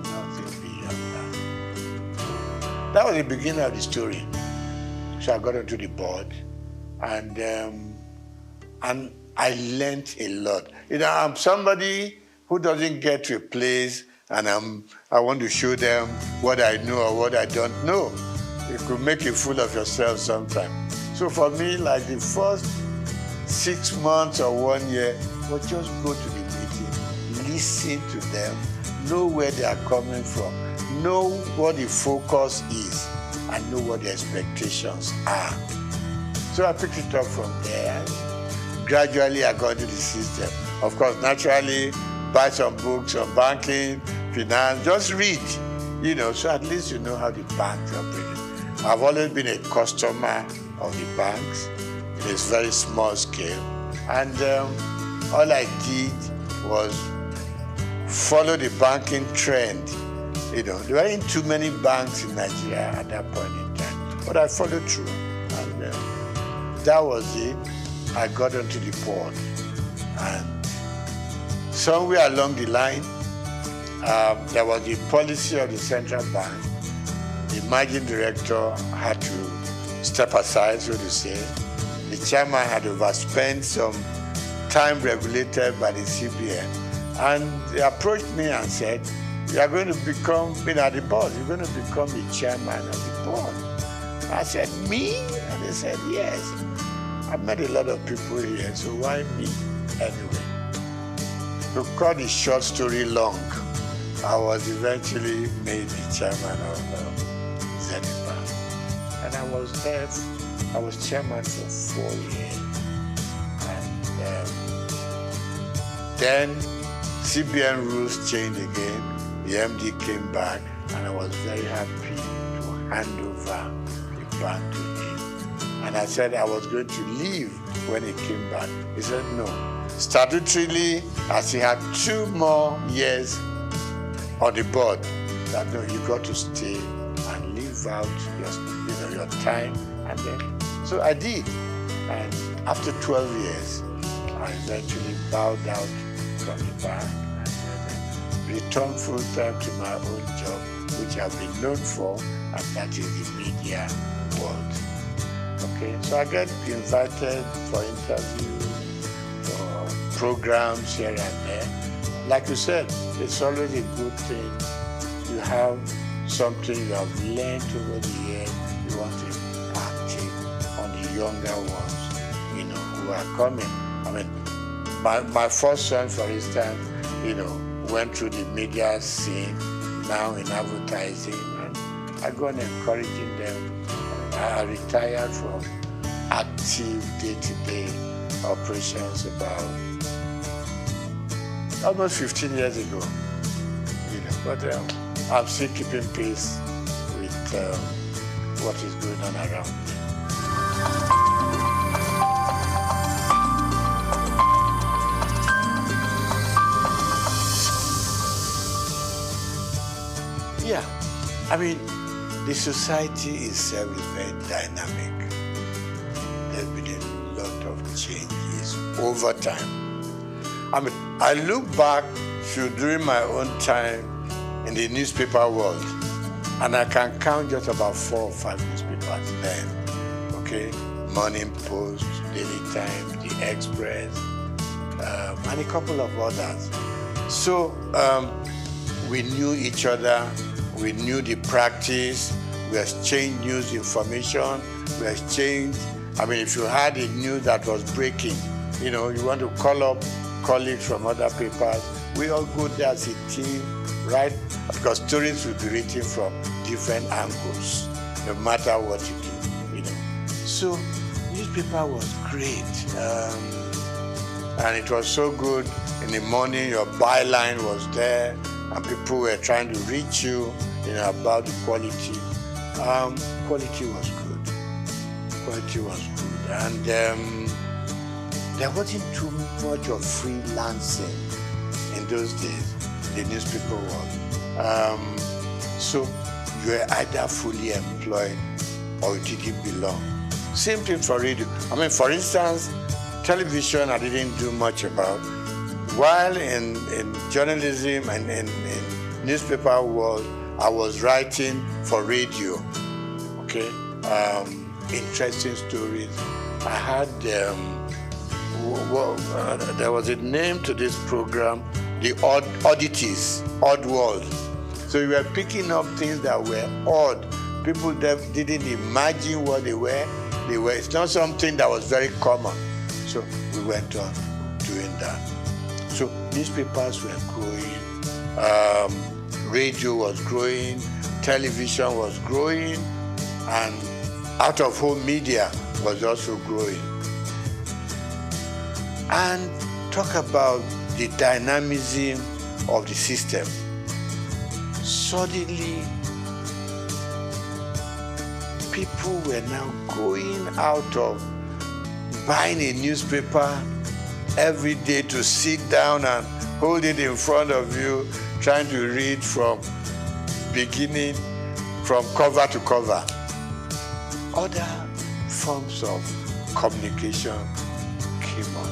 Nothing beyond that. That was the beginning of the story. So I got onto the board, and I learned a lot. I'm somebody who doesn't get to a place and I want to show them what I know or what I don't know. You could make a fool of yourself sometimes. So for me, like the first 6 months or 1 year, was just go to the meeting, listen to them, know where they are coming from, know what the focus is, and know what the expectations are. So I picked it up from there. Gradually, I got into the system. Of course, naturally, buy some books on banking, finance, just read, so at least you know how the banks operate. I've always been a customer of the banks in a very small scale. And all I did was follow the banking trend. There weren't too many banks in Nigeria at that point in time, but I followed through. And that was it. I got onto the board. And somewhere along the line, there was a policy of the central bank. The managing director had to step aside, so to say. The chairman had overspent some time regulated by the CBN. And they approached me and said, you are going to become, at the board, you're going to become the chairman of the board. I said, me? And they said, yes. I've met a lot of people here, so why me? Anyway, to cut the short story long, I was eventually made the chairman of Zenith Bank. And I was there, I was chairman for 4 years. And then CBN rules changed again. The MD came back, and I was very happy to hand over the bank to him. And I said I was going to leave when he came back. He said, no, statutorily, as he had 2 more years on the board, that no, you got to stay and live out your time. And then, so I did. And after 12 years, I eventually bowed out from the bar and returned full time to my own job, which I've been known for, and that is the media world. Okay, so I get invited for interviews, for programs here and there. Like you said, it's always a good thing. You have something you have learned over the years, you want to impact it on the younger ones, who are coming. I mean, my first son, for instance, went through the media scene, now in advertising, and I go on encouraging them. I retired from active day-to-day operations about almost 15 years ago. But I'm still keeping pace with what is going on around me. Yeah, I mean, the society itself is very dynamic. There's been a lot of changes over time. I mean, I look back to during my own time in the newspaper world, and I can count just about 4 or 5 newspapers then. Okay, Morning Post, Daily Times, The Express, and a couple of others. So we knew each other. We knew the practice, we exchanged news information, we exchanged, I mean, if you had a news that was breaking, you want to call up colleagues from other papers, we all go there as a team, right? Because stories will be written from different angles, no matter what you do, So, newspaper was great. And it was so good. In the morning, your byline was there, and people were trying to reach you, about the quality. Quality was good. Quality was good. And there wasn't too much of freelancing in those days, the newspaper world. So you were either fully employed or you didn't belong. Same thing for radio. I mean, for instance, television I didn't do much about. While in journalism and in newspaper world, I was writing for radio, okay? Interesting stories. I had, there was a name to this program, the Oddities, Odd World. So we were picking up things that were odd. People that didn't imagine what they were. It's not something that was very common. So we went on doing that. So newspapers were growing, radio was growing, television was growing, and out-of-home media was also growing. And talk about the dynamism of the system. Suddenly, people were now going out of buying a newspaper every day to sit down and hold it in front of you, trying to read from beginning, from cover to cover. Other forms of communication came on.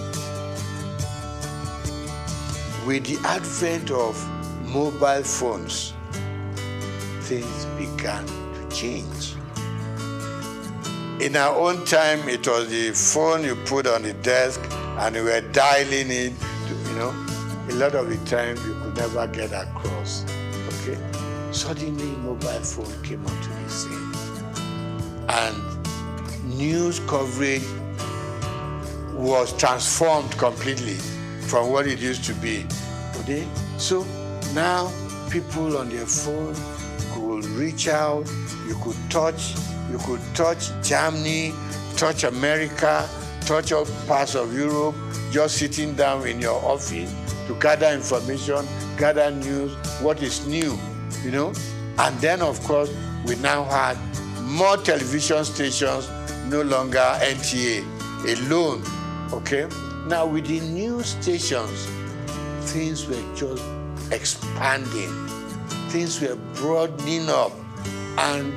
With the advent of mobile phones, things began to change. In our own time, it was the phone you put on the desk and you were dialing it, a lot of the time you could never get across, okay? Suddenly, mobile phone came onto the scene. And news coverage was transformed completely from what it used to be. Okay? So now, people on their phone could reach out, you could touch Germany, touch America, touch all parts of Europe, just sitting down in your office to gather information, gather news, what is new, And then, of course, we now had more television stations, no longer NTA alone, okay? Now with the news stations, things were just expanding. Things were broadening up, and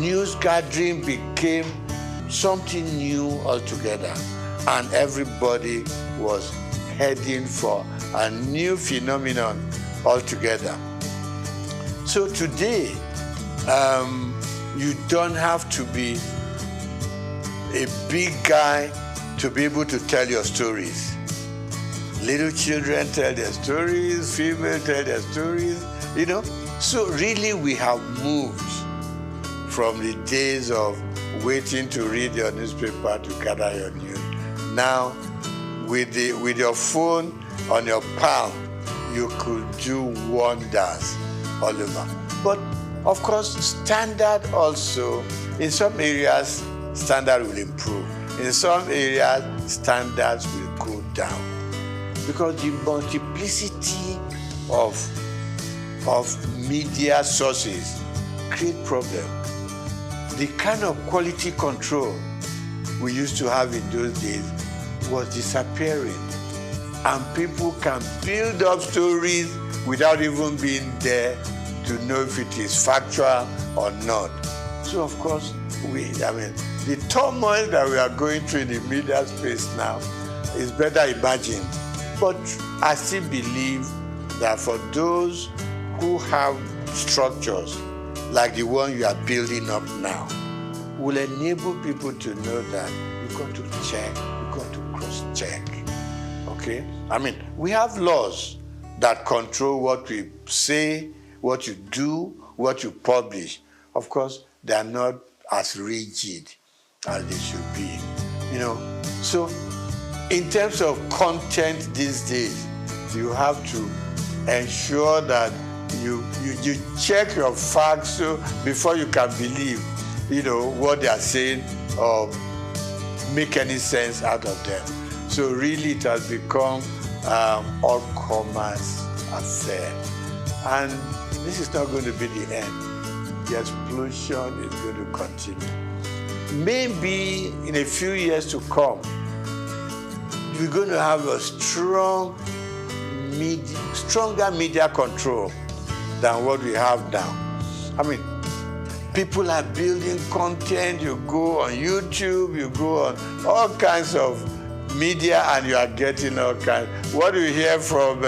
news gathering became something new altogether. And everybody was heading for a new phenomenon altogether. So today, you don't have to be a big guy to be able to tell your stories. Little children tell their stories, females tell their stories, you know. So really we have moved from the days of waiting to read your newspaper to gather your news. Now, with your phone on your palm, you could do wonders all over. But of course, standard also, in some areas, standard will improve. In some areas, standards will go down. Because the multiplicity of media sources create problems. The kind of quality control we used to have in those days was disappearing. And people can build up stories without even being there to know if it is factual or not. So of course, the turmoil that we are going through in the media space now is better imagined. But I still believe that for those who have structures like the one you are building up now, will enable people to know that you've got to check, you've got to cross-check, okay? We have laws that control what we say, what you do, what you publish. Of course, they are not as rigid as they should be, you know? So, in terms of content these days, you have to ensure that you check your facts before you can believe, you know, what they are saying or make any sense out of them. So really it has become all commerce affair. And this is not going to be the end. The explosion is going to continue. Maybe in a few years to come, we're going to have a stronger media control than what we have now. People are building content. You go on YouTube, you go on all kinds of media, and you are getting all kinds. What you hear from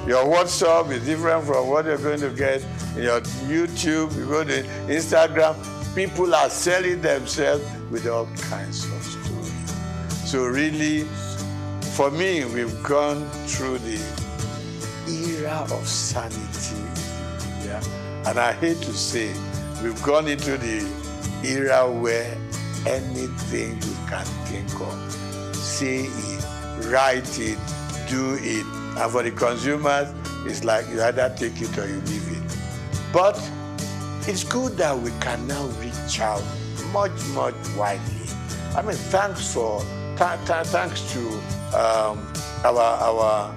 your WhatsApp is different from what you're going to get in your YouTube. You go to Instagram. People are selling themselves with all kinds of stories. So really, for me, we've gone through the era of sanity. Yeah? And I hate to say, we've gone into the era where anything you can think of, say it, write it, do it. And for the consumers, it's like you either take it or you leave it. But it's good that we can now reach out much, much widely. Thanks to our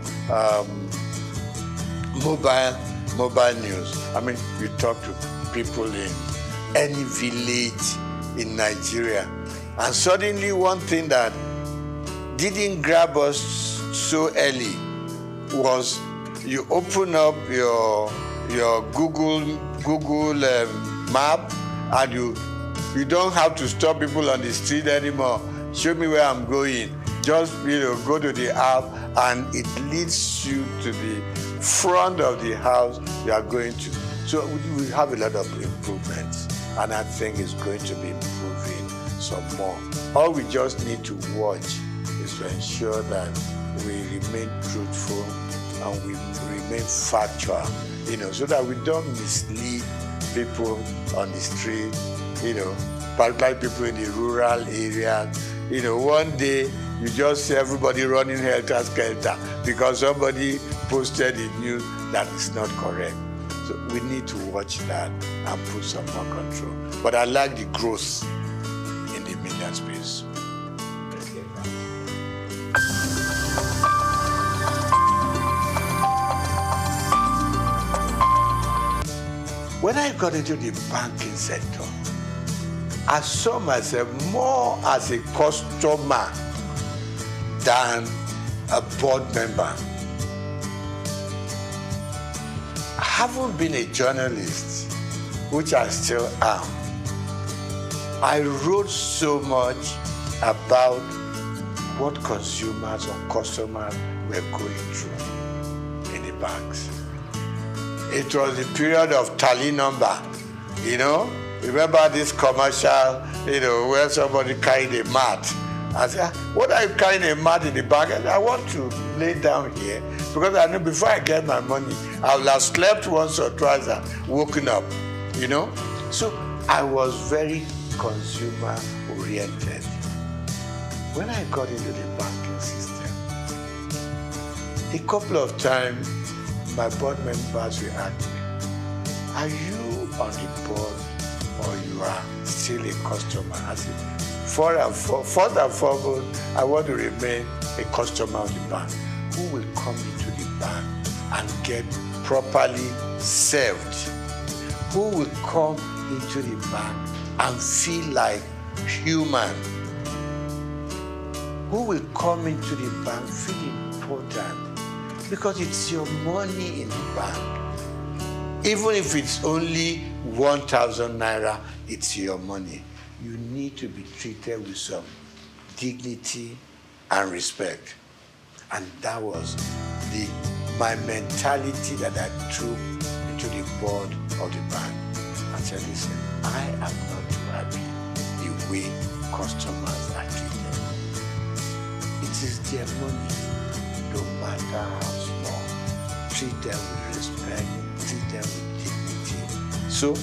mobile news. You talk to people in any village in Nigeria, and suddenly one thing that didn't grab us so early was you open up your Google map, and you don't have to stop people on the street anymore. Show me where I'm going. Just go to the app, and it leads you to the front of the house you are going to. So we have a lot of improvements, and I think it's going to be improving some more. All we just need to watch is to ensure that we remain truthful and we remain factual, so that we don't mislead people on the street, particularly people in the rural areas. One day you just see everybody running helter-skelter because somebody posted in news that is not correct. So we need to watch that and put some more control. But I like the growth in the media space. When I got into the banking sector, I saw myself more as a customer than a board member. I haven't been a journalist, which I still am. I wrote so much about what consumers or customers were going through in the banks. It was the period of tally number, you know. Remember this commercial, you know, where somebody carried a mat. I said, what are you carrying a mat in the bag? I want to lay down here because I know before I get my money, I will have slept once or twice and woken up, you know. So I was very consumer oriented. When I got into the banking system, a couple of times my board members will ask me, are you on the board or you are still a customer? I said, first and foremost, I want to remain a customer of the bank. Who will come into the bank and get properly served? Who will come into the bank and feel like human? Who will come into the bank feel important? Because it's your money in the bank. Even if it's only 1,000 naira, it's your money. You need to be treated with some dignity and respect. And that was my mentality that I took into the board of the bank. I said, listen, I am not too happy the way customers are treated. It is their money, no matter how small. Treat them with respect, treat them with dignity. So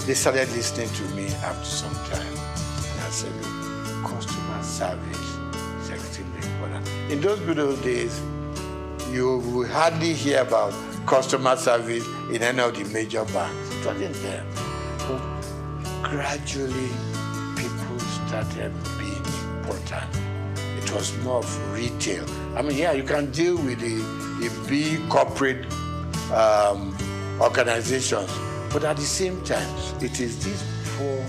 they started listening to me after some time. And I said, look, customer service is extremely important. In those good old days, you will hardly hear about customer service in any of the major banks. It wasn't there. But gradually, people started being important. It was more of retail. I mean, yeah, you can deal with the big corporate organizations, but at the same time, it is these poor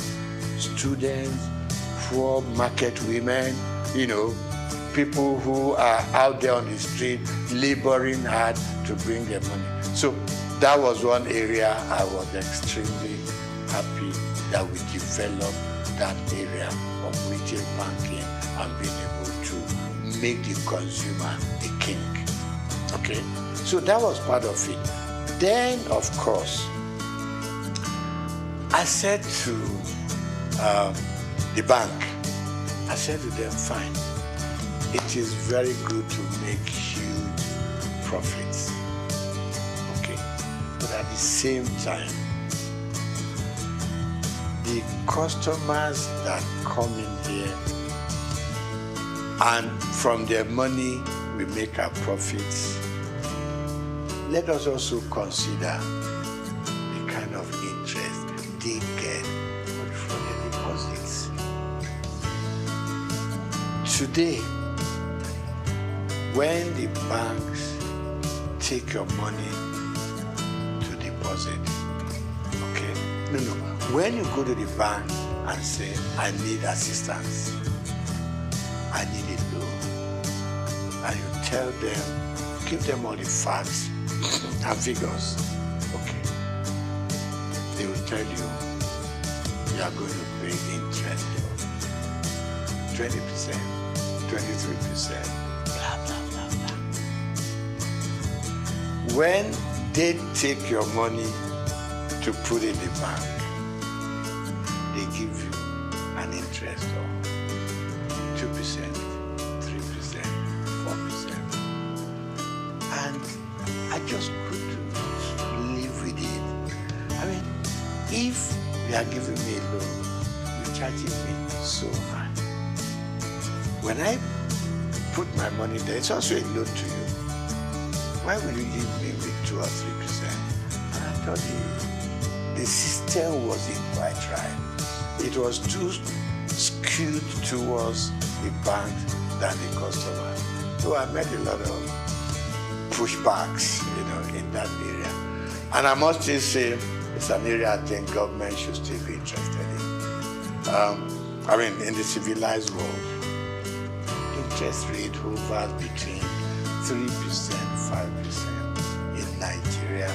students, poor market women, you know, people who are out there on the street laboring hard to bring their money. So that was one area I was extremely happy that we developed that area of retail banking and being able to make the consumer the king. Okay? So that was part of it. Then, of course, I said to the bank, I said to them, fine, it is very good to make huge profits. Okay? But at the same time, the customers that come in here and from their money we make our profits, let us also consider the kind of interest they get from their deposits. Today, when the banks take your money to deposit, okay? No. When you go to the bank and say, I need assistance, I need a loan, and you tell them, give them all the facts and figures, okay? They will tell you, you are going to pay interest of 20%, 23%, blah, blah, blah, blah. When they take your money to put in the bank, they give you an interest of 2%, 3%, 4%. And I just couldn't live with it. I mean, if you are giving me a loan, you're charging me so much. When I put my money there, it's also a loan to you. Why will you leave me with 2 or 3%? And I thought the system wasn't quite right. It was too skewed towards the bank than the customer. So I met a lot of pushbacks, you know, in that area. And I must still say, it's an area I think government should still be interested in. I mean, in the civilized world, in interest rate hovers between 3%, 5% in Nigeria,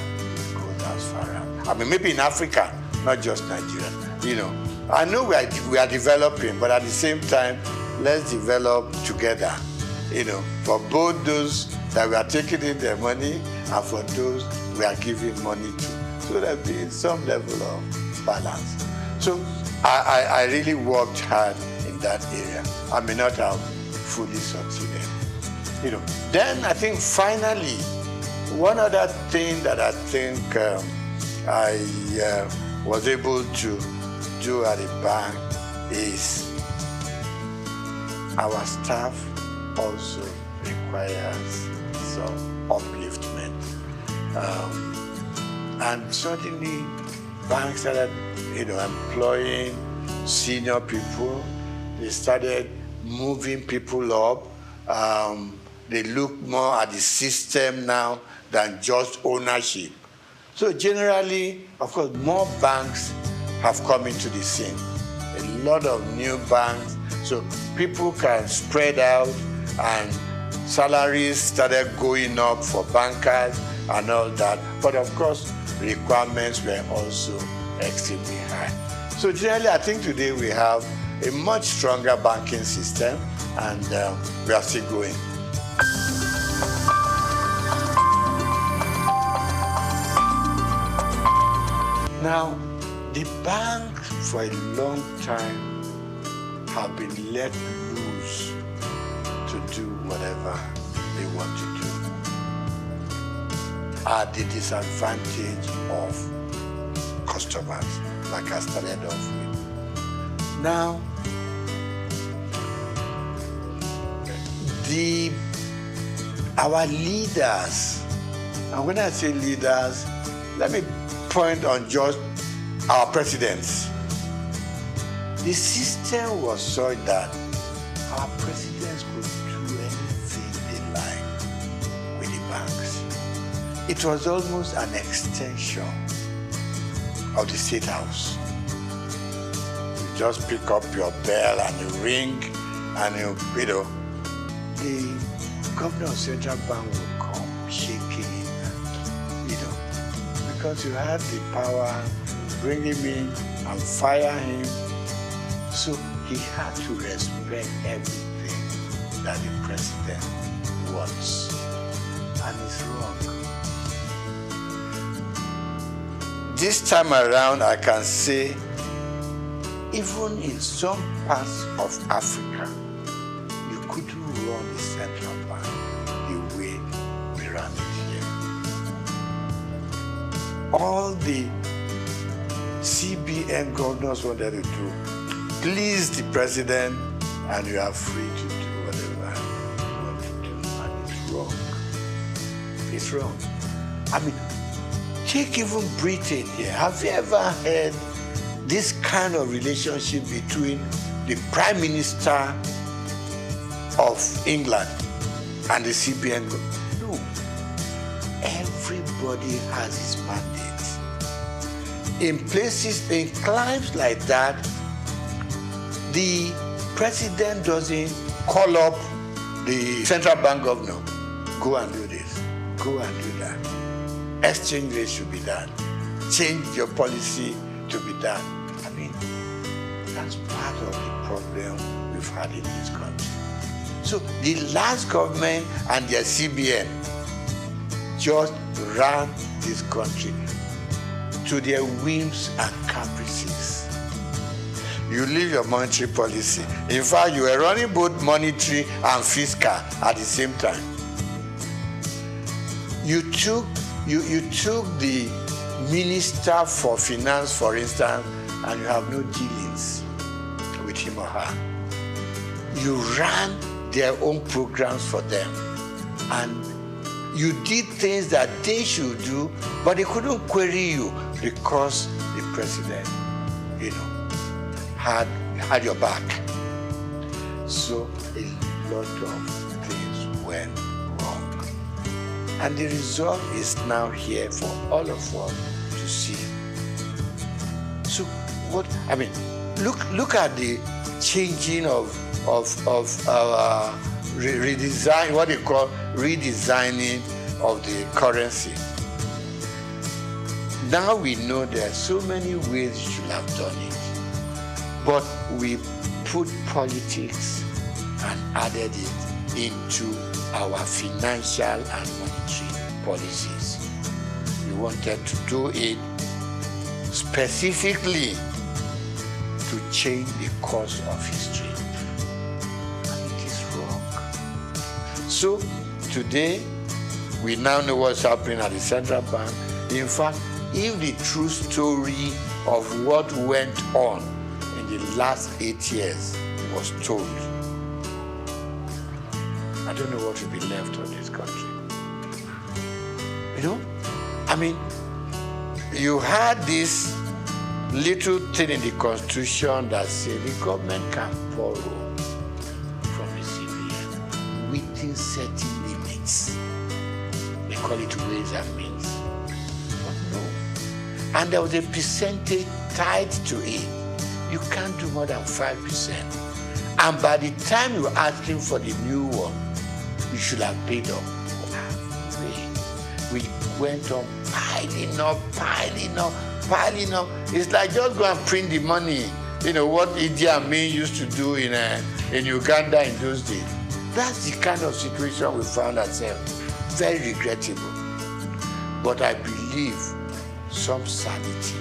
goes as far as. I mean, maybe in Africa, not just Nigeria. You know, I know we are developing, but at the same time, let's develop together. You know, for both those that we are taking in their money and for those we are giving money to. So there be some level of balance. So I really worked hard in that area. I may not have fully succeeded. You know, then I think finally, one other thing that I think I was able to do at the bank is our staff also requires some upliftment. And suddenly, banks started, employing senior people. They started moving people up. They look more at the system now than just ownership. So generally, of course, more banks have come into the scene. A lot of new banks, so people can spread out, and salaries started going up for bankers and all that. But of course, requirements were also extremely high. So generally, I think today we have a much stronger banking system, and we are still going. Now, the bank for a long time have been let loose to do whatever they want to do at the disadvantage of customers, like I started off with. Now, our leaders, and when I say leaders, let me point on just our presidents. The system was such that our presidents could do anything they like with the banks. It was almost an extension of the State House. You just pick up your bell and you ring, and the governor of Central Bank will come shaking, because you had the power to bring him in and fire him. So he had to respect everything that the president wants. And it's wrong. This time around, I can say, even in some parts of Africa, you couldn't run the central bank the way we run it here. All the CBN governors wanted to do, please the president, and you are free to do whatever you want to do, and it's wrong. It's wrong. I mean, take even Britain here. Have you ever heard this kind of relationship between the Prime Minister of England and the CBN? No. Everybody has his mandate. In places, in climes like that, the president doesn't call up the central bank governor. Go and do this. Go and do that. Exchange rate should be done. Change your policy to be done. I mean, that's part of the problem we've had in this country. So the last government and their CBN just ran this country to their whims and caprices. You leave your monetary policy. In fact, you were running both monetary and fiscal at the same time. You took the Minister for Finance, for instance, and you have no dealings with him or her. You ran their own programs for them. And you did things that they should do, but they couldn't query you because the president, had your back. So a lot of things went wrong. And the result is now here for all of us to see. So look at the changing of our redesign, what they call redesigning of the currency. Now we know there are so many ways you should have done it, but we put politics and added it into our financial and monetary policies. We wanted to do it specifically to change the course of history. And it is wrong. So today, we now know what's happening at the central bank. In fact, if the true story of what went on in the last 8 years was told, I don't know what will be left of this country. You know? I mean, you had this little thing in the Constitution that said the government can borrow from the CBN within certain limits. They call it ways and means. But no. And there was a percentage tied to it. You can't do more than 5%. And by the time you're asking for the new one, you should have paid up. We went on piling up. It's like just go and print the money. You know what Idi Amin used to do in Uganda in those days. That's the kind of situation we found ourselves. Very regrettable. But I believe some sanity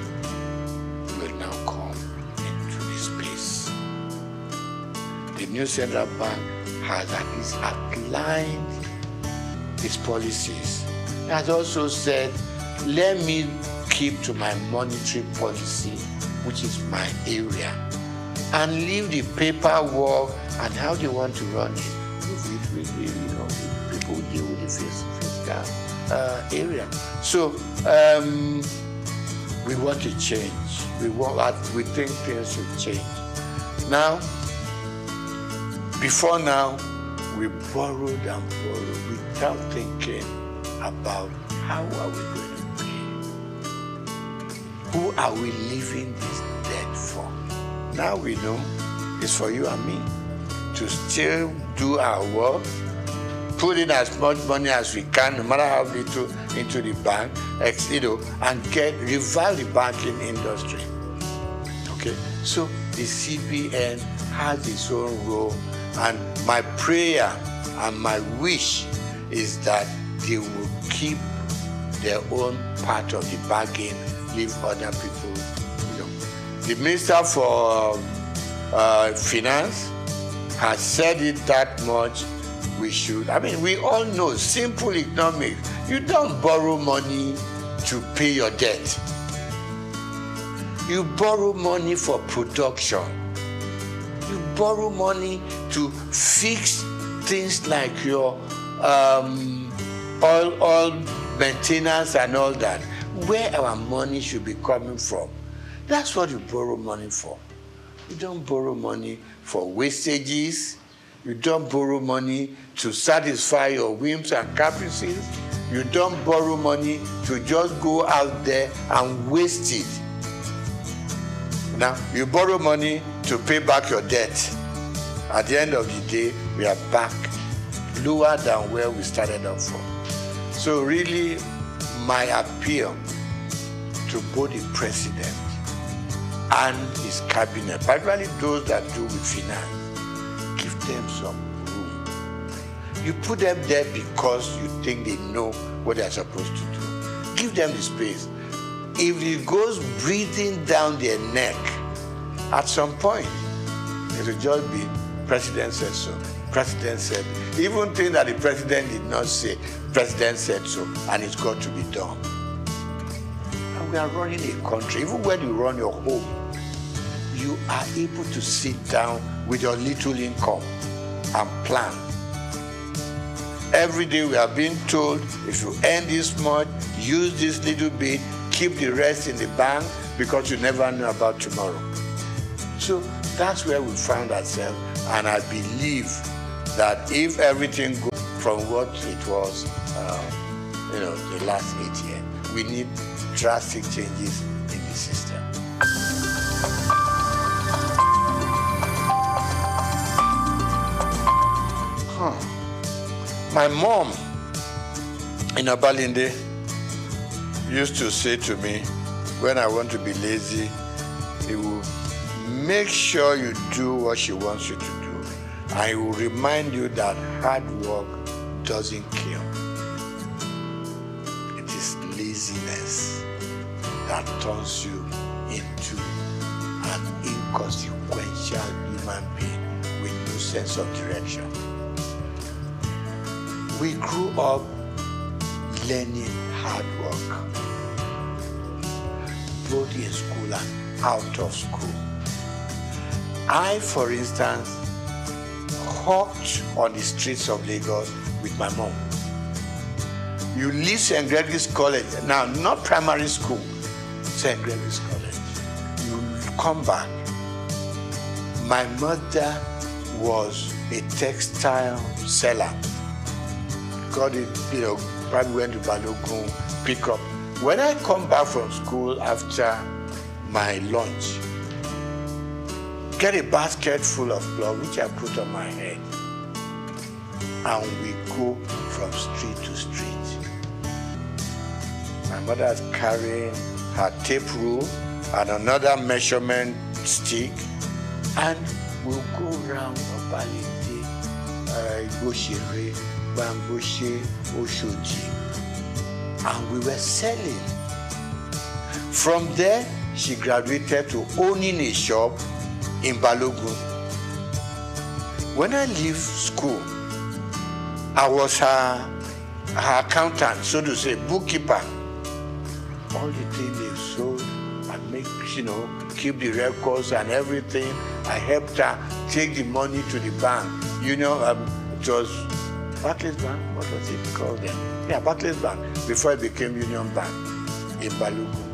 will now come into this space. The new central bank has at least outlined its policies. It has also said, let me keep to my monetary policy, which is my area, and leave the paperwork and how they want to run it. People deal with the fiscal area. So we want to change. We think things should change. Now, before now, we borrowed and borrowed without thinking about how are we going to pay? Who are we leaving this debt for? Now we know it's for you and me to still do our work, put in as much money as we can, no matter how little, into the bank, and revive the banking industry. Okay, so the CBN has its own role, and my prayer and my wish is that they will keep their own part of the bargain, leave other people. The Minister for Finance has said it that much. We should. I mean, we all know simple economics. You don't borrow money to pay your debt. You borrow money for production. You borrow money to fix things like your oil maintenance and all that. Where our money should be coming from. That's what you borrow money for. You don't borrow money for wastages. You don't borrow money to satisfy your whims and caprices. You don't borrow money to just go out there and waste it. Now, you borrow money to pay back your debt. At the end of the day, we are back lower than where we started off from. So really, my appeal to both the president and his cabinet, particularly those that do with finance, give them some room. You put them there because you think they know what they're supposed to do. Give them the space. If it goes breathing down their neck, at some point, it will just be, President said so, President said, even things that the President did not say, President said so, and it's got to be done. And we are running a country, even when you run your home, you are able to sit down with your little income and plan. Every day we are being told, if you earn this much, use this little bit, keep the rest in the bank, because you never know about tomorrow. So that's where we found ourselves, and I believe that if everything goes from what it was, the last 8 years, we need drastic changes in the system. Huh. My mom in Abalinde used to say to me, when I want to be lazy, he will make sure you do what she wants you to do. And he will remind you that hard work doesn't kill. It is laziness that turns you into an inconsequential human being with no sense of direction. We grew up learning hard work, both in school and out of school. I, for instance, hawked on the streets of Lagos with my mom. You leave St. Gregory's College, now not primary school, St. Gregory's College. You come back. My mother was a textile seller. Got it, probably went to Balogun, pick up. When I come back from school after my lunch, get a basket full of cloth, which I put on my head, and we go from street to street. My mother is carrying her tape rule and another measurement stick, and we'll go around Obalinde, Igoshere, Bamboshe, Oshoji, and we were selling. From there, she graduated to owning a shop in Balogun. When I leave school, I was her accountant, so to say, bookkeeper. All the things they sold, I make, keep the records and everything. I helped her take the money to the bank. It was Barclays Bank, what was it called then? Yeah, Barclays Bank, before it became Union Bank in Balogun.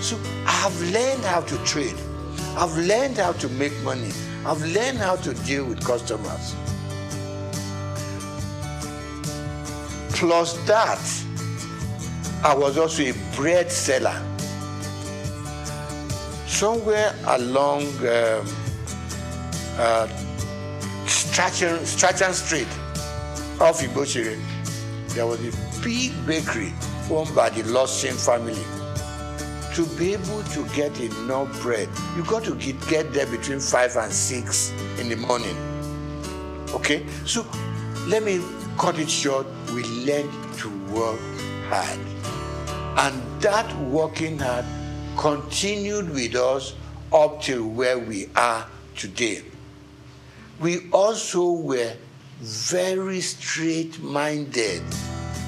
So I've learned how to trade. I've learned how to make money. I've learned how to deal with customers. Plus that, I was also a bread seller. Somewhere along Strachan Street off Igoshere, there was a big bakery owned by the Lawson family. To be able to get enough bread, you got to get there between 5 and 6 in the morning. Okay? So let me cut it short. We learned to work hard. And that working hard continued with us up till where we are today. We also were very straight-minded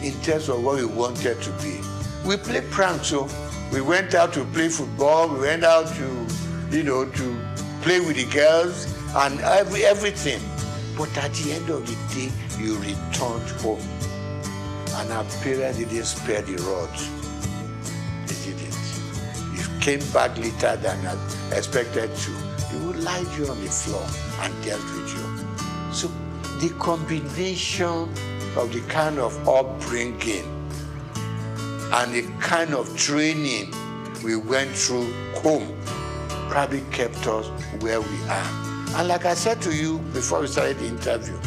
in terms of what we wanted to be. We played pranks, so we went out to play football, we went out to, to play with the girls and everything. But at the end of the day, you returned home. And our parents didn't spare the rod. They didn't. You came back later than expected to. They would lie you on the floor and dealt with you. So the combination of the kind of upbringing and the kind of training we went through home probably kept us where we are. And like I said to you before we started the interview,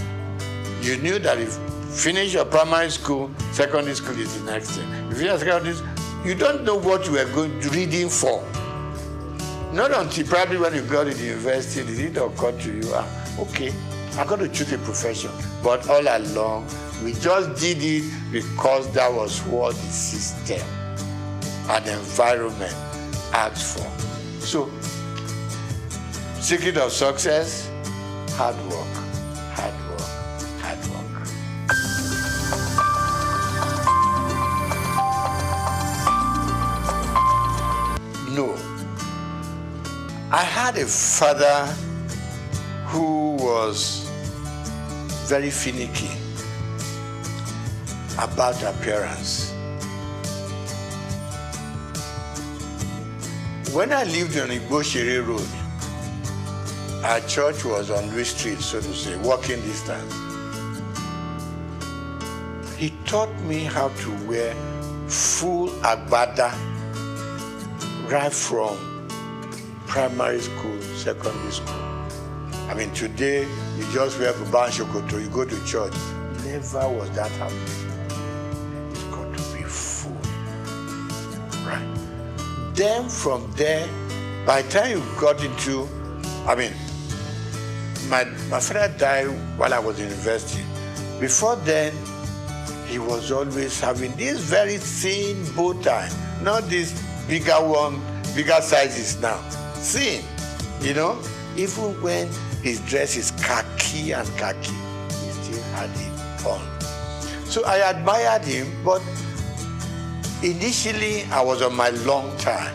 you knew that if you finish your primary school, secondary school is the next thing. If you finish secondary school, you don't know what you were reading for. Not until probably when you got to the university did it occur to you, okay, I got to choose a profession. But all along, we just did it because that was what the system and environment asked for. So, secret of success, hard work, hard work, hard work. No. I had a father who was very finicky about appearance. When I lived on Igoshere Road, our church was on Louis Street, so to say, walking distance. He taught me how to wear full agbada right from primary school, secondary school. I mean, today, you just wear Buban Shokoto, you go to church. Never was that happening. It's got to be full. Right? Then from there, by the time you got into, I mean, my father died while I was in university. Before then, he was always having this very thin bow tie, not this bigger one, bigger sizes now. Thin, you know, even when his dress is khaki and khaki, he still had it on. So I admired him, but initially I was on my long tie,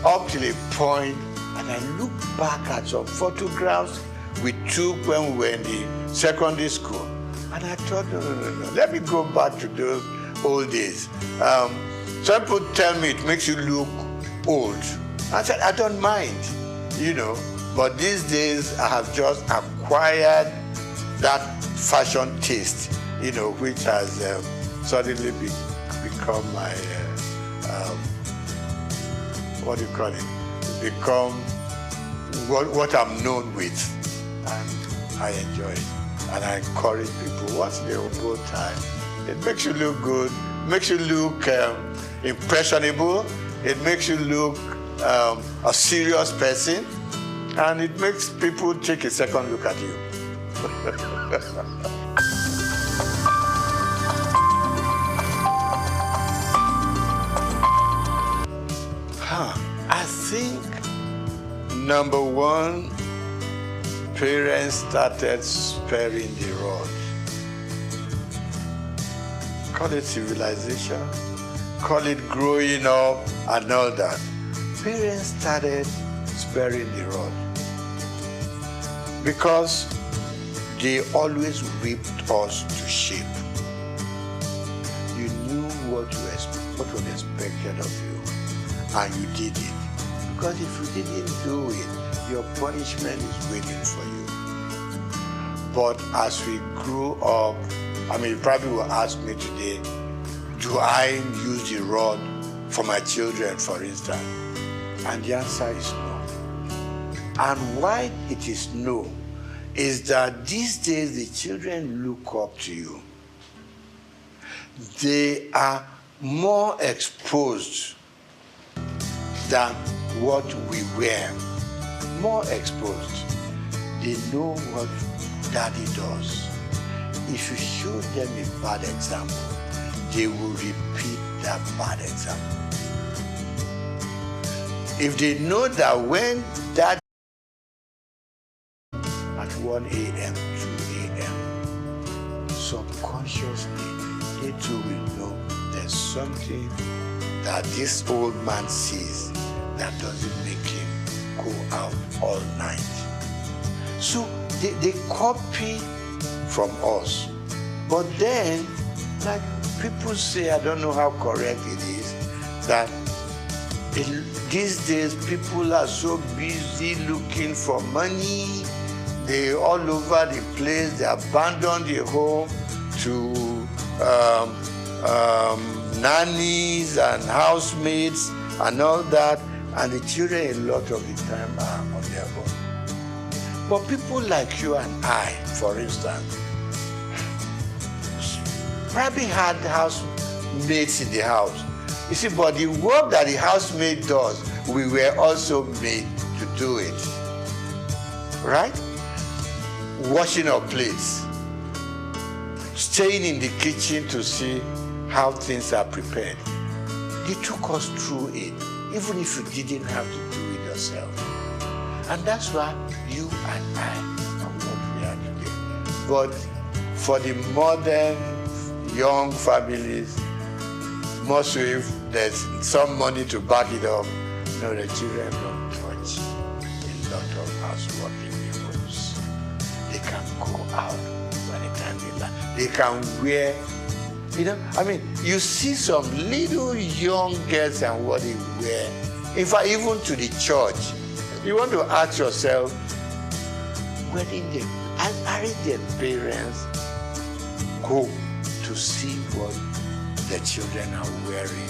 up till a point, and I look back at some photographs we took when we were in the secondary school. And I thought, no, let me go back to those old days. Some people tell me it makes you look old. I said, I don't mind, you know, but these days I have just acquired that fashion taste, you know, which has suddenly become my, what do you call it? Become what I'm known with. And I enjoy it. And I encourage people, what's the bow tie? It makes you look good, makes you look impressionable, it makes you look a serious person, and it makes people take a second look at you. I think number one, parents started sparing the rod. Call it civilization, call it growing up and all that. Parents started sparing the rod because they always whipped us to shape. You knew what was expected of you, and you did it. Because if you didn't do it, your punishment is waiting for you. But as we grew up, I mean, you probably will ask me today, do I use the rod for my children, for instance? And the answer is no. And why it is no is that these days the children look up to you. They are more exposed than what we were. More exposed. They know what daddy does. If you show them a bad example, they will repeat that bad example. If they know that when daddy at 1 a.m., 2 a.m., subconsciously, they too will know there's something that this old man sees that doesn't make him go out all night. So they copy from us. But then, like people say, I don't know how correct it is, that these days people are so busy looking for money. They're all over the place. They abandon the home to nannies and housemates and all that. And the children, a lot of the time, are on their own. But people like you and I, for instance, probably had housemates in the house. You see, but the work that the housemaid does, we were also made to do it. Right? Washing our plates, staying in the kitchen to see how things are prepared. They took us through it, even if you didn't have to do it yourself. And that's why you and I are what we are today. But for the modern young families, most so if there's some money to back it up, no, the children don't touch a lot of housework in the homes. They can go out by the time they like. They can wear, you know, I mean, you see some little young girls and what they wear. In fact, even to the church, you want to ask yourself, aren't their parents go to see what the children are wearing?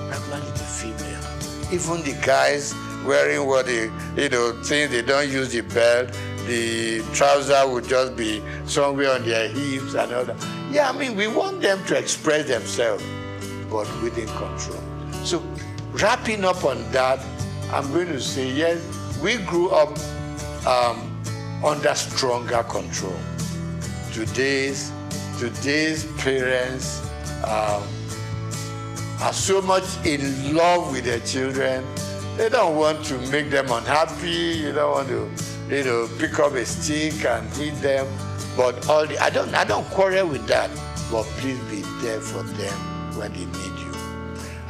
Particularly the female. Even the guys wearing what they, things they don't use the belt, the trouser would just be somewhere on their hips and all that. Yeah, I mean, we want them to express themselves, but within control. So wrapping up on that, I'm going to say, yes, we grew up under stronger control. Today's parents are so much in love with their children. They don't want to make them unhappy. You don't want to, pick up a stick and hit them. But I don't quarrel with that. But please be there for them when they need you.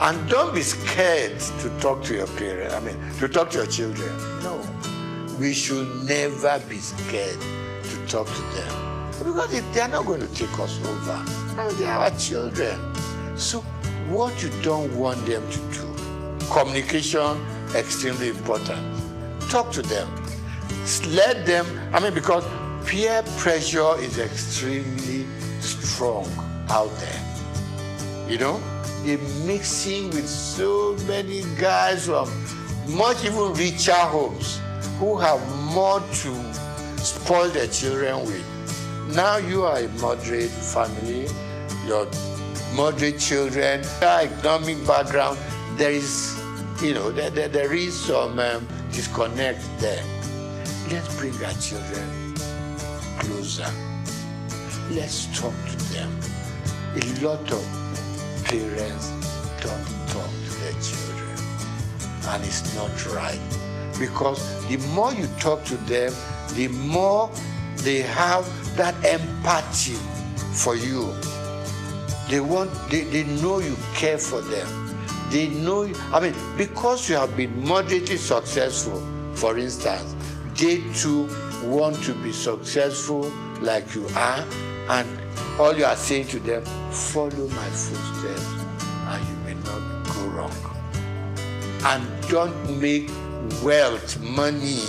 And don't be scared to talk to your parents. To talk to your children. No. We should never be scared to talk to them. Because they're not going to take us over. They are our children. So what you don't want them to do, communication, extremely important. Talk to them. Let them, because peer pressure is extremely strong out there. They're mixing with so many guys from much even richer homes who have more to spoil their children with. Now you are a moderate family, your moderate children, economic background, there is some disconnect there. Let's bring our children closer. Let's talk to them. A lot of parents don't talk to their children, and it's not right. Because the more you talk to them, the more they have that empathy for you. They know you care for them. They know, because you have been moderately successful, for instance, they too want to be successful like you are, and all you are saying to them, follow my footsteps and you may not go wrong. And don't make wealth, money,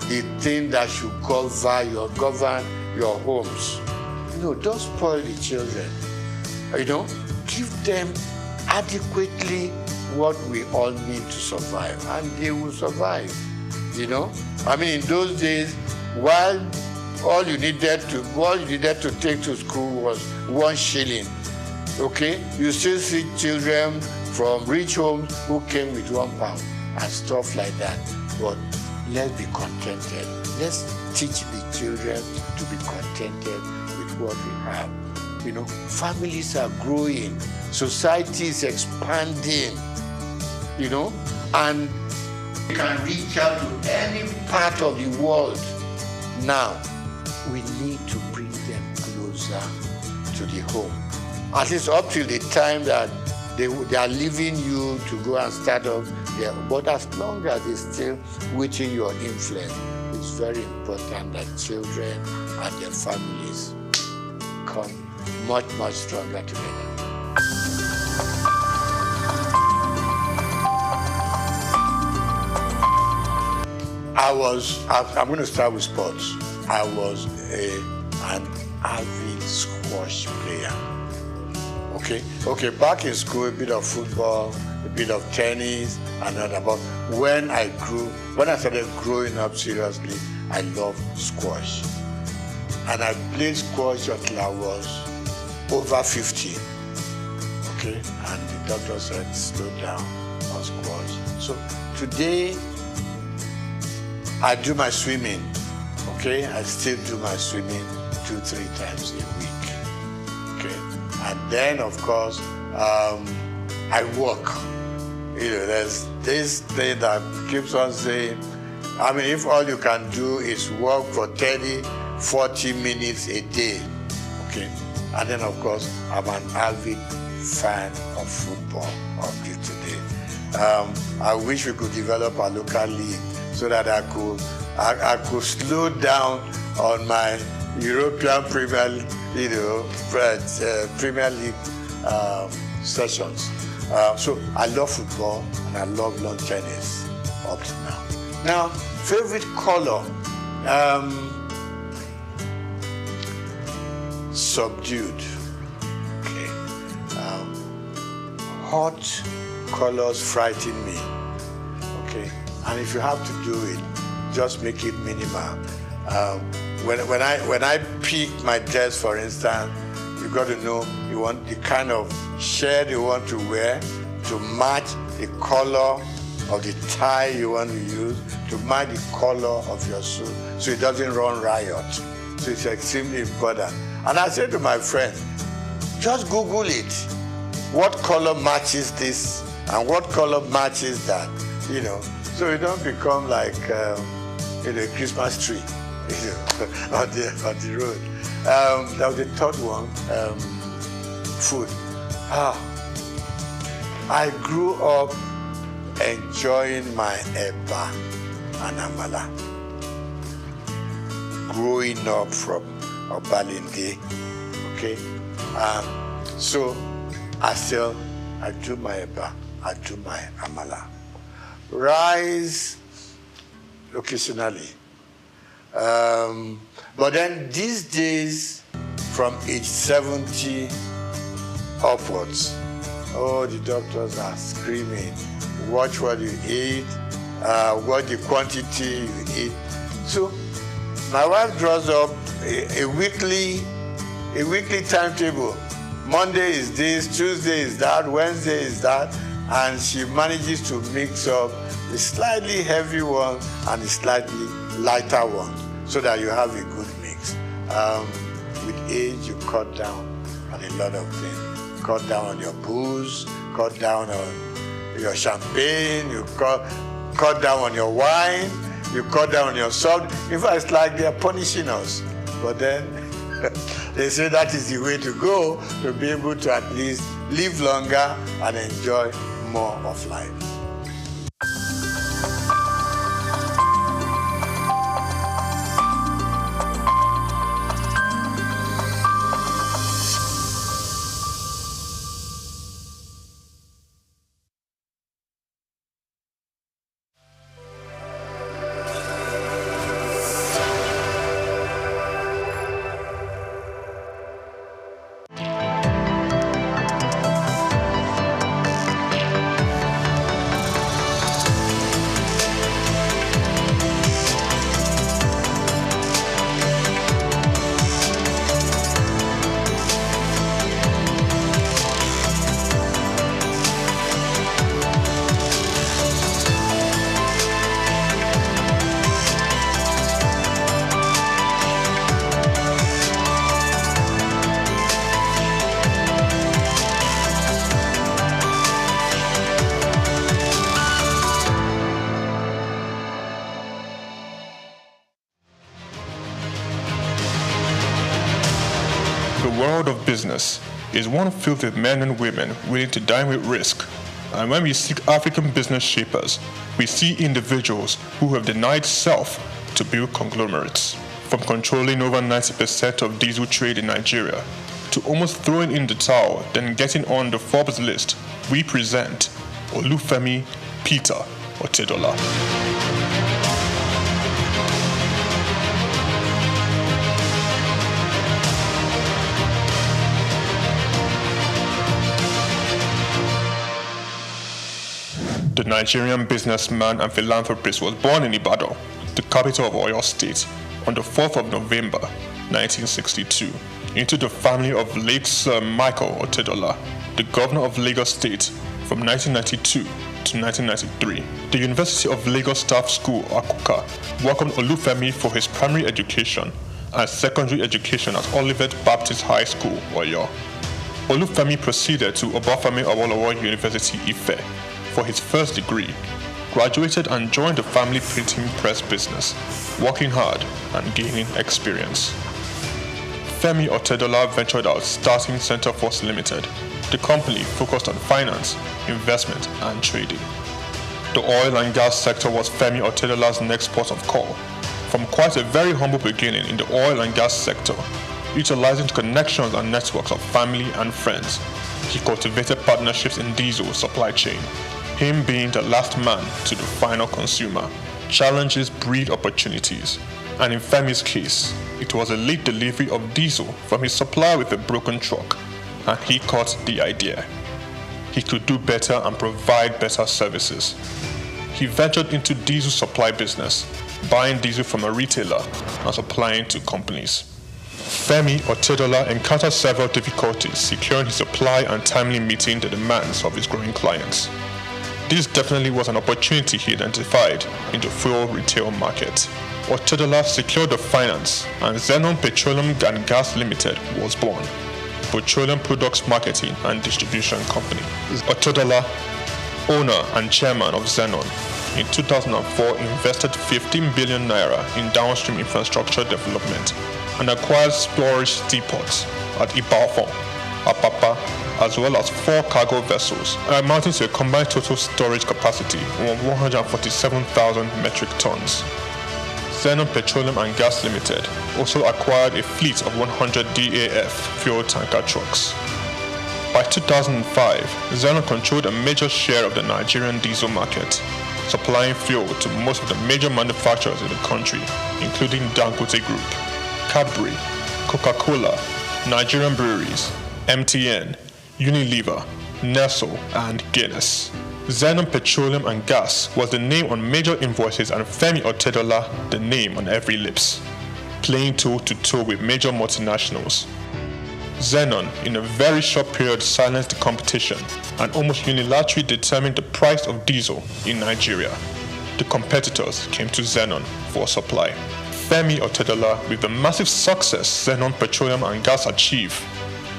the thing that should govern your homes. No, don't spoil the children. Give them adequately what we all need to survive, and they will survive. In those days, while all you needed to take to school was 1 shilling. Okay, you still see children from rich homes who came with £1 and stuff like that. But let's be contented. Let's teach the children to be contented with what we have. Families are growing, society is expanding, and we can reach out to any part of the world. Now, we need to bring them closer to the home. At least up till the time that they are leaving you to go and start off there. But as long as they're still within your influence, it's very important that children and their families come much, much stronger together. I'm going to start with sports. I was an avid squash player. Okay, back in school, a bit of football, a bit of tennis, and all that. But when I started growing up seriously, I loved squash. And I played squash until I was over 50. Okay, and the doctor said, slow down on squash. So today, I do my swimming. Okay, I still do my swimming 2-3 times a week. Okay, and then of course I walk. There's this thing that keeps on saying, if all you can do is walk for 30-40 minutes a day, okay, and then of course I'm an avid fan of football up to today. I wish we could develop a local league so that I could slow down on my European Premier League sessions. So I love football and I love lawn tennis up to now. Now, favorite color, subdued. Okay. Hot colors frighten me. Okay. And if you have to do it, just make it minimal. When I pick my dress, for instance, you got to know you want the kind of shirt you want to wear to match the color of the tie you want to use, to match the color of your suit, so it doesn't run riot. So it's extremely important. And I say to my friends, just Google it. What color matches this and what color matches that, so you don't become like a Christmas tree, on the road. That was the third one, food. I grew up enjoying my eba and amala. Growing up from Obalinde, okay? So I do my eba, I do my amala. Rice, occasionally. But then these days, from age 70 upwards, the doctors are screaming, watch what you eat, what the quantity you eat. So my wife draws up a weekly timetable. Monday is this, Tuesday is that, Wednesday is that, and she manages to mix up the slightly heavy one and the slightly lighter one so that you have a good mix. With age, you cut down on a lot of things. Cut down on your booze, cut down on your champagne, you cut down on your wine, you cut down on your salt. In fact, it's like they're punishing us. But then they say that is the way to go, to be able to at least live longer and enjoy more of life. The world of business is one filled with men and women willing to dine with risk. And when we seek African business shapers, we see individuals who have denied self to build conglomerates. From controlling over 90% of diesel trade in Nigeria, to almost throwing in the towel, then getting on the Forbes list, we present Olufemi Peter Otedola. The Nigerian businessman and philanthropist was born in Ibadan, the capital of Oyo State, on the 4th of November, 1962, into the family of late Sir Michael Otedola, the governor of Lagos State from 1992 to 1993. The University of Lagos Staff School, Akuka, welcomed Olufemi for his primary education and secondary education at Olivet Baptist High School, Oyo. Olufemi proceeded to Obafemi Awolowo University, Ife, for his first degree, graduated and joined the family printing press business, working hard and gaining experience. Femi Otedola ventured out starting Centreforce Limited. The company focused on finance, investment and trading. The oil and gas sector was Femi Otedola's next port of call. From quite a very humble beginning in the oil and gas sector, utilizing connections and networks of family and friends, he cultivated partnerships in diesel supply chain. Him being the last man to the final consumer, challenges breed opportunities, and in Femi's case, it was a late delivery of diesel from his supplier with a broken truck, and he caught the idea. He could do better and provide better services. He ventured into diesel supply business, buying diesel from a retailer and supplying to companies. Femi Otedola encountered several difficulties securing his supply and timely meeting the demands of his growing clients. This definitely was an opportunity he identified in the fuel retail market. Otedola secured the finance, and Zenon Petroleum and Gas Limited was born, petroleum products marketing and distribution company. Otedola, owner and chairman of Zenon, in 2004 invested 15 billion naira in downstream infrastructure development and acquired storage depots at Ibadan, Apapa, as well as 4 cargo vessels, amounting to a combined total storage capacity of 147,000 metric tons. Zenon Petroleum and Gas Limited also acquired a fleet of 100 DAF fuel tanker trucks. By 2005, Zenon controlled a major share of the Nigerian diesel market, supplying fuel to most of the major manufacturers in the country, including Dangote Group, Cadbury, Coca-Cola, Nigerian Breweries, MTN, Unilever, Nestle, and Guinness. Zenon Petroleum and Gas was the name on major invoices, and Femi Otedola the name on every lips, playing toe-to-toe with major multinationals. Zenon, in a very short period, silenced the competition and almost unilaterally determined the price of diesel in Nigeria. The competitors came to Zenon for supply. Femi Otedola, with the massive success Zenon Petroleum and Gas achieved,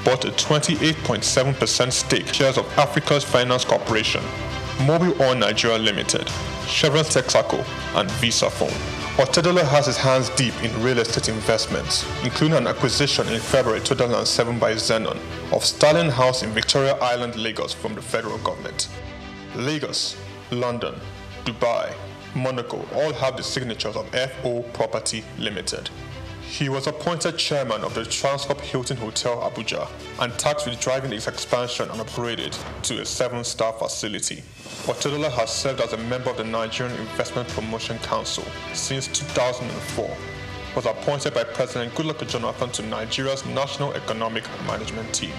bought a 28.7% stake shares of Africa's Finance Corporation, Mobile Oil Nigeria Limited, Chevron Texaco, and Visa Phone. Otedola has his hands deep in real estate investments, including an acquisition in February 2007 by Zenon of Sterling House in Victoria Island, Lagos from the federal government. Lagos, London, Dubai, Monaco all have the signatures of FO Property Limited. He was appointed chairman of the Transcorp Hilton Hotel Abuja and tasked with driving its expansion and upgraded to a 7-star facility. Otedola has served as a member of the Nigerian Investment Promotion Council since 2004. Was appointed by President Goodluck Jonathan to Nigeria's National Economic Management Team.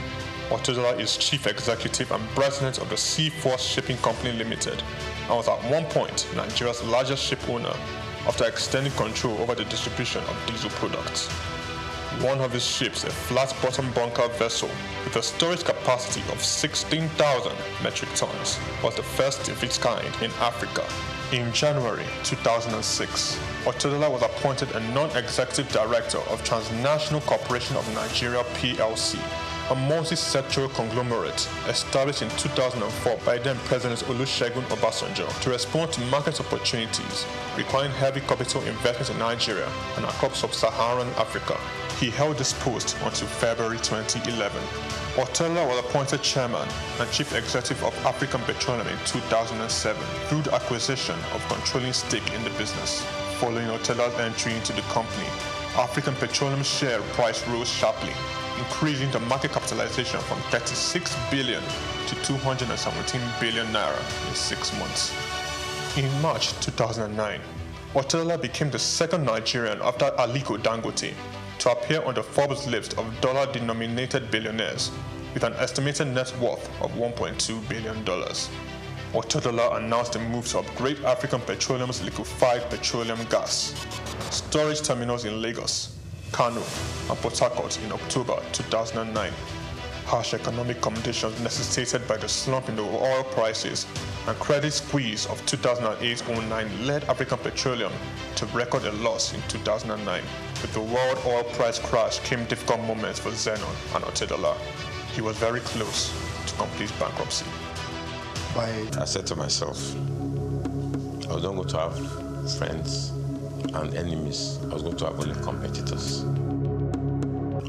Otedola is chief executive and president of the Seaforth Shipping Company Limited and was at one point Nigeria's largest ship owner after extending control over the distribution of diesel products. One of his ships, a flat-bottom bunker vessel with a storage capacity of 16,000 metric tons, was the first of its kind in Africa. In January 2006, Otedola was appointed a non-executive director of Transnational Corporation of Nigeria PLC, a multi-sectoral conglomerate established in 2004 by then President Olusegun Obasanjo to respond to market opportunities requiring heavy capital investment in Nigeria and across sub-Saharan Africa. He held this post until February 2011. Otedola was appointed chairman and chief executive of African Petroleum in 2007 through the acquisition of controlling stake in the business. Following Otedola's entry into the company, African Petroleum share price rose sharply, increasing the market capitalization from 36 billion to 217 billion naira in 6 months. In March 2009, Otedola became the second Nigerian after Aliko Dangote to appear on the Forbes list of dollar-denominated billionaires with an estimated net worth of $1.2 billion. Otedola announced the move to upgrade African Petroleum's liquefied petroleum gas storage terminals in Lagos, Kano, and Port Harcourt in October 2009. Harsh economic conditions necessitated by the slump in the oil prices and credit squeeze of 2008-09 led African Petroleum to record a loss in 2009. With the world oil price crash came difficult moments for Zenon and Otedola. He was very close to complete bankruptcy. I said to myself, I was not going to have friends and enemies. I was going to have only competitors.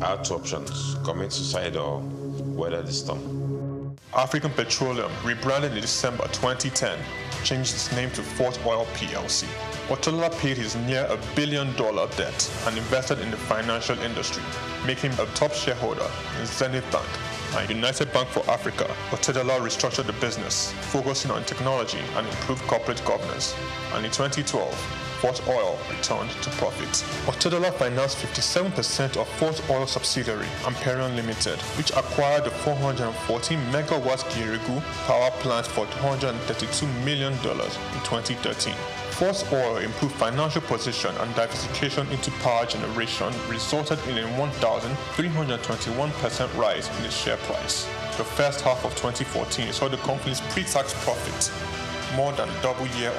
I had 2 options, commit suicide or weather the storm. African Petroleum, rebranded in December 2010, changed its name to Fort Oil PLC. Otedola paid his near $1 billion debt and invested in the financial industry, making him a top shareholder in Zenith Bank and United Bank for Africa. Otedola restructured the business, focusing on technology and improved corporate governance. And in 2012, Fort Oil returned to profit. Otedola financed 57% of Fort Oil subsidiary, Amperion Limited, which acquired the 414 megawatt Girigu power plant for $232 million in 2013. Fort Oil improved financial position and diversification into power generation resulted in a 1,321% rise in its share price. The first half of 2014 saw the company's pre-tax profit more than double year